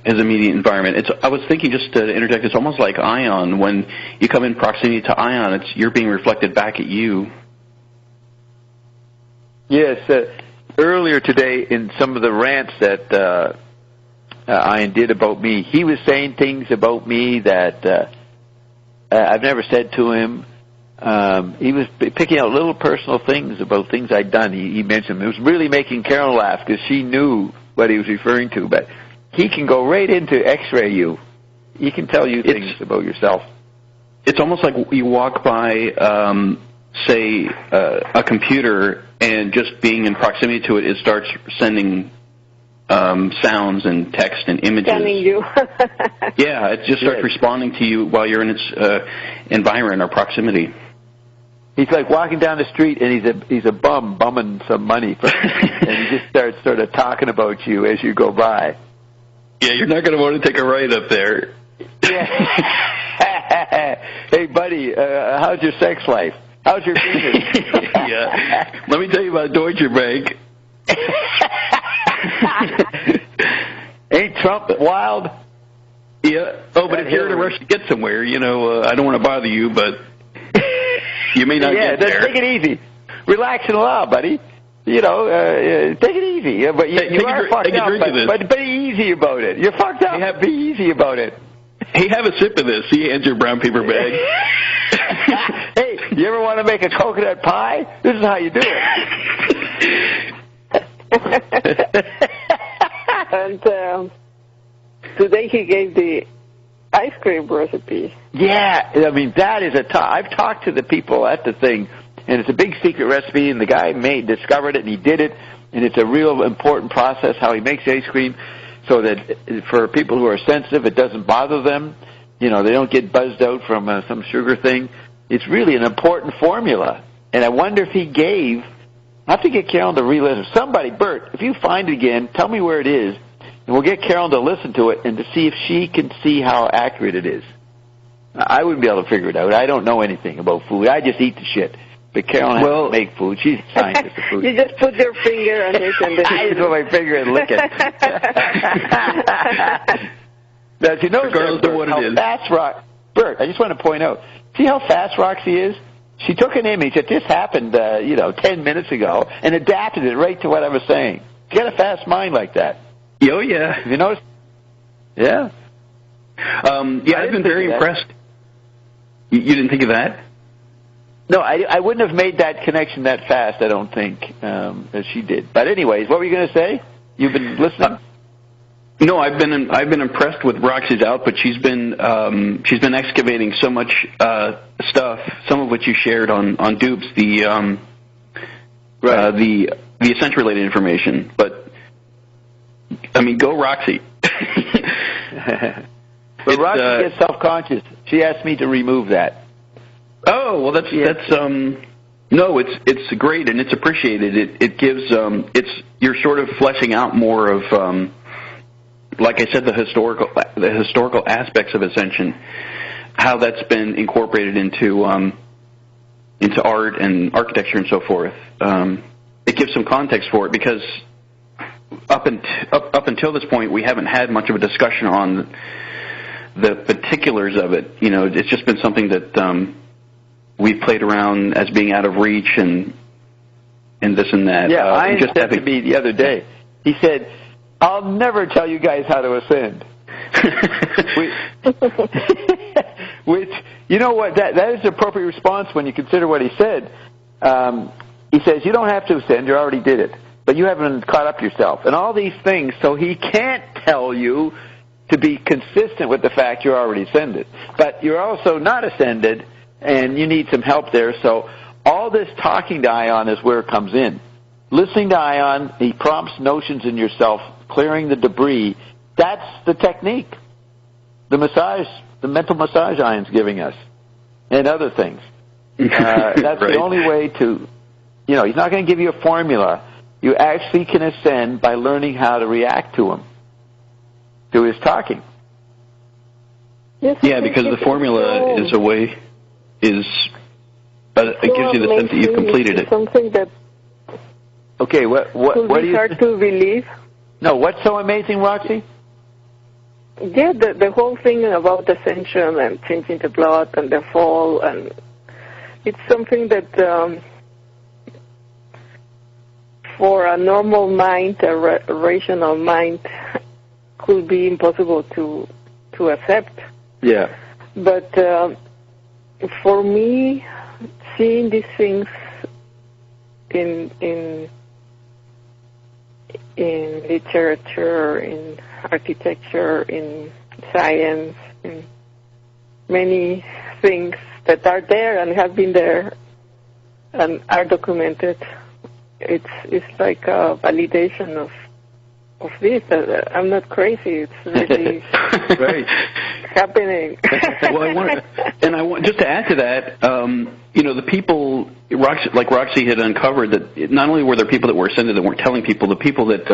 S7: his immediate environment. I was thinking, just to interject, it's almost like Ion. When you come in proximity to Ion, you're being reflected back at you.
S1: Yes. Earlier today, in some of the rants that Ian did about me, he was saying things about me that I've never said to him. He was picking out little personal things about things I'd done. He mentioned them. It was really making Carol laugh because she knew what he was referring to. But he can go right into X-ray you. He can tell you things about yourself.
S7: It's almost like you walk by, say, a computer, and just being in proximity to it, it starts sending sounds and text and images.
S2: Scanning you.
S7: Yeah, it just starts responding to you while you're in its environment or proximity.
S1: He's like walking down the street, and he's a bum bumming some money, and he just starts sort of talking about you as you go by.
S7: Yeah, you're not going to want to take a ride up there.
S1: Yeah. Hey, buddy, how's your sex life? How's your business?
S7: Yeah. Let me tell you about Deutsche Bank.
S1: Ain't Trump wild?
S7: Yeah. Oh, but if you're in a rush to get somewhere, I don't want to bother you, but you may not get there.
S1: Yeah, take it easy. Relax and allow, buddy. Take it easy. But you are fucked up, but be easy about it. You're fucked up. Be easy about it.
S7: Hey, have a sip of this. He hands your brown paper bag.
S1: Hey, you ever want to make a coconut pie? This is how you do it.
S2: And today he gave the ice cream recipe.
S1: Yeah, I mean, that is I've talked to the people at the thing, and it's a big secret recipe, and the guy discovered it, and he did it, and it's a real important process how he makes ice cream, so that for people who are sensitive, it doesn't bother them. You know, they don't get buzzed out from some sugar thing. It's really an important formula, and I wonder if he gave. I have to get Carolyn to re-listen. Somebody, Bert, if you find it again, tell me where it is, and we'll get Carolyn to listen to it and to see if she can see how accurate it is. I wouldn't be able to figure it out. I don't know anything about food. I just eat the shit. But Carolyn has to make food. She's a scientist of food.
S2: You just put your finger on it and then
S1: I just put my finger and lick it. Now, you know, Bert, I just want to point out, see how fast Roxy is? She took an image that this happened, 10 minutes ago and adapted it right to what I was saying. She got a fast mind like that.
S7: Oh, yeah.
S1: Have you noticed? Yeah.
S7: I've been very impressed. You didn't think of that?
S1: No, I wouldn't have made that connection that fast, I don't think, as she did. But anyways, what were you going to say? You've been listening?
S7: No, I've been impressed with Roxy's output. She's been excavating so much stuff, some of which you shared on Dobbs, the essential related information. But I mean, go Roxy.
S1: But Roxy gets self-conscious. She asked me to remove that.
S7: Oh, well, that's no, it's great and it's appreciated. It gives you're sort of fleshing out more of like I said, the historical aspects of Ascension, how that's been incorporated into art and architecture and so forth. It gives some context for it because up until this point we haven't had much of a discussion on the particulars of it. You know, it's just been something that we've played around as being out of reach and this and that.
S1: Yeah, Ian said to me the other day, he said, I'll never tell you guys how to ascend. Which, you know what, that is the appropriate response when you consider what he said. He says, you don't have to ascend, you already did it, but you haven't caught up yourself. And all these things, so he can't tell you to be consistent with the fact you're already ascended. But you're also not ascended, and you need some help there. So all this talking to Ion is where it comes in. Listening to Ion, he prompts notions in yourself, clearing the debris. That's the technique. The massage, the mental massage Ion's giving us, and other things. That's right. The only way to, he's not going to give you a formula. You actually can ascend by learning how to react to him, to his talking.
S2: Yes,
S7: because the formula is a way, it gives you the sense that you've completed it.
S2: Something that
S1: okay, what do you
S2: hard to believe?
S1: No, what's so amazing, Roxy?
S2: Yeah, the whole thing about ascension and changing the blood and the fall, and it's something that for a normal mind, a rational mind, could be impossible to accept.
S1: Yeah.
S2: But for me, seeing these things in literature, in architecture, in science, in many things that are there and have been there and are documented, it's like a validation of this. I'm not crazy. It's really
S7: right.
S2: happening.
S7: Well, I want just to add to that, the people, Roxy had uncovered that not only were there people that were ascended that weren't telling people, the people that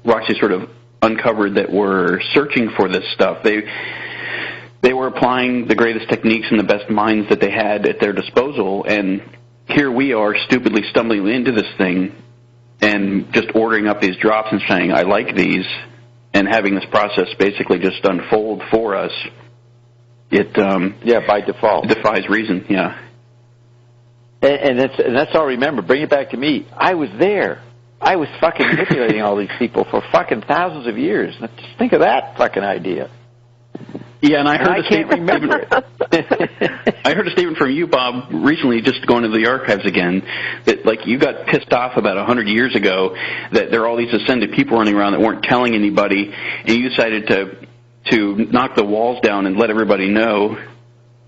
S7: Roxy sort of uncovered that were searching for this stuff, they were applying the greatest techniques and the best minds that they had at their disposal, and here we are stupidly stumbling into this thing and just ordering up these drops and saying, I like these, and having this process basically just unfold for us. It
S1: by default
S7: defies reason. Yeah,
S1: and that's all. Remember, bring it back to me. I was there. I was fucking manipulating all these people for fucking thousands of years. Just think of that fucking idea.
S7: Yeah, and I heard
S1: I can't remember it.
S7: I heard a statement from you, Bob, recently, just going to the archives again, that like you got pissed off about 100 years ago that there are all these ascended people running around that weren't telling anybody, and you decided to knock the walls down and let everybody know.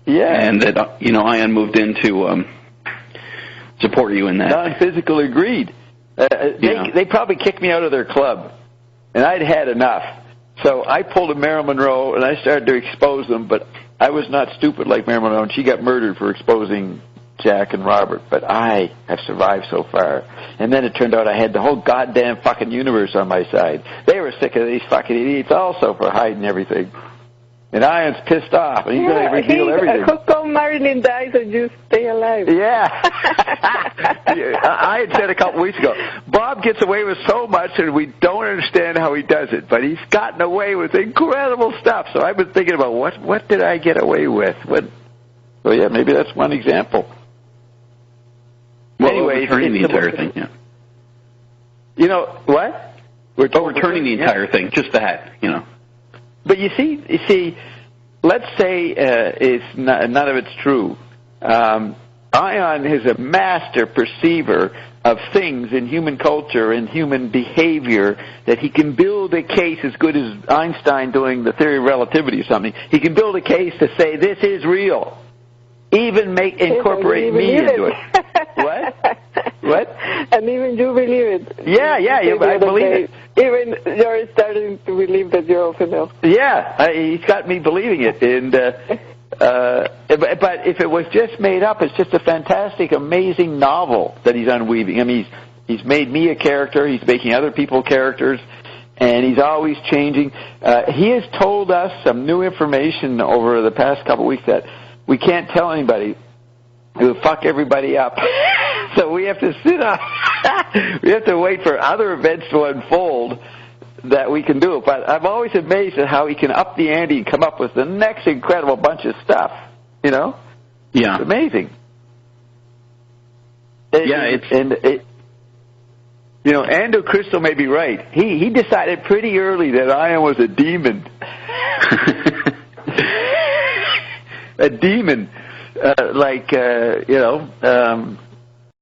S1: Yeah.
S7: And that Ion moved in to support you in that.
S1: Non-physical agreed. They probably kicked me out of their club, and I'd had enough. So I pulled a Marilyn Monroe, and I started to expose them, but I was not stupid like Marilyn Monroe, and she got murdered for exposing Jack and Robert, but I have survived so far. And then it turned out I had the whole goddamn fucking universe on my side. They were sick of these fucking idiots also for hiding everything. And Ion's pissed off, and he's going to reveal everything.
S2: How come Marilyn dies and you stay alive?
S1: Yeah. I had said a couple weeks ago, Bob gets away with so much, and we don't understand how he does it. But he's gotten away with incredible stuff. So I've been thinking about what did I get away with? So yeah, maybe that's one example.
S7: Well,
S1: anyway,
S7: overturning the entire thing. Yeah.
S1: You know what?
S7: We're overturning the entire thing. Just that.
S1: But you see, let's say none of it's true. Ion is a master perceiver of things in human culture and human behavior that he can build a case as good as Einstein doing the theory of relativity or something. He can build a case to say this is real. Even incorporate me into it. What?
S2: And even you believe it.
S1: Yeah, I believe it.
S2: Even you're starting to believe that you're off enough.
S1: Yeah, he's got me believing it. And but if it was just made up, it's just a fantastic, amazing novel that he's unweaving. I mean, he's made me a character. He's making other people characters. And he's always changing. He has told us some new information over the past couple of weeks that we can't tell anybody. It would fuck everybody up. So we have to sit up. We have to wait for other events to unfold that we can do it. But I'm always amazed at how he can up the ante and come up with the next incredible bunch of stuff. Yeah. It's amazing. Ando Crystal may be right. He decided pretty early that Ion was a demon. A demon.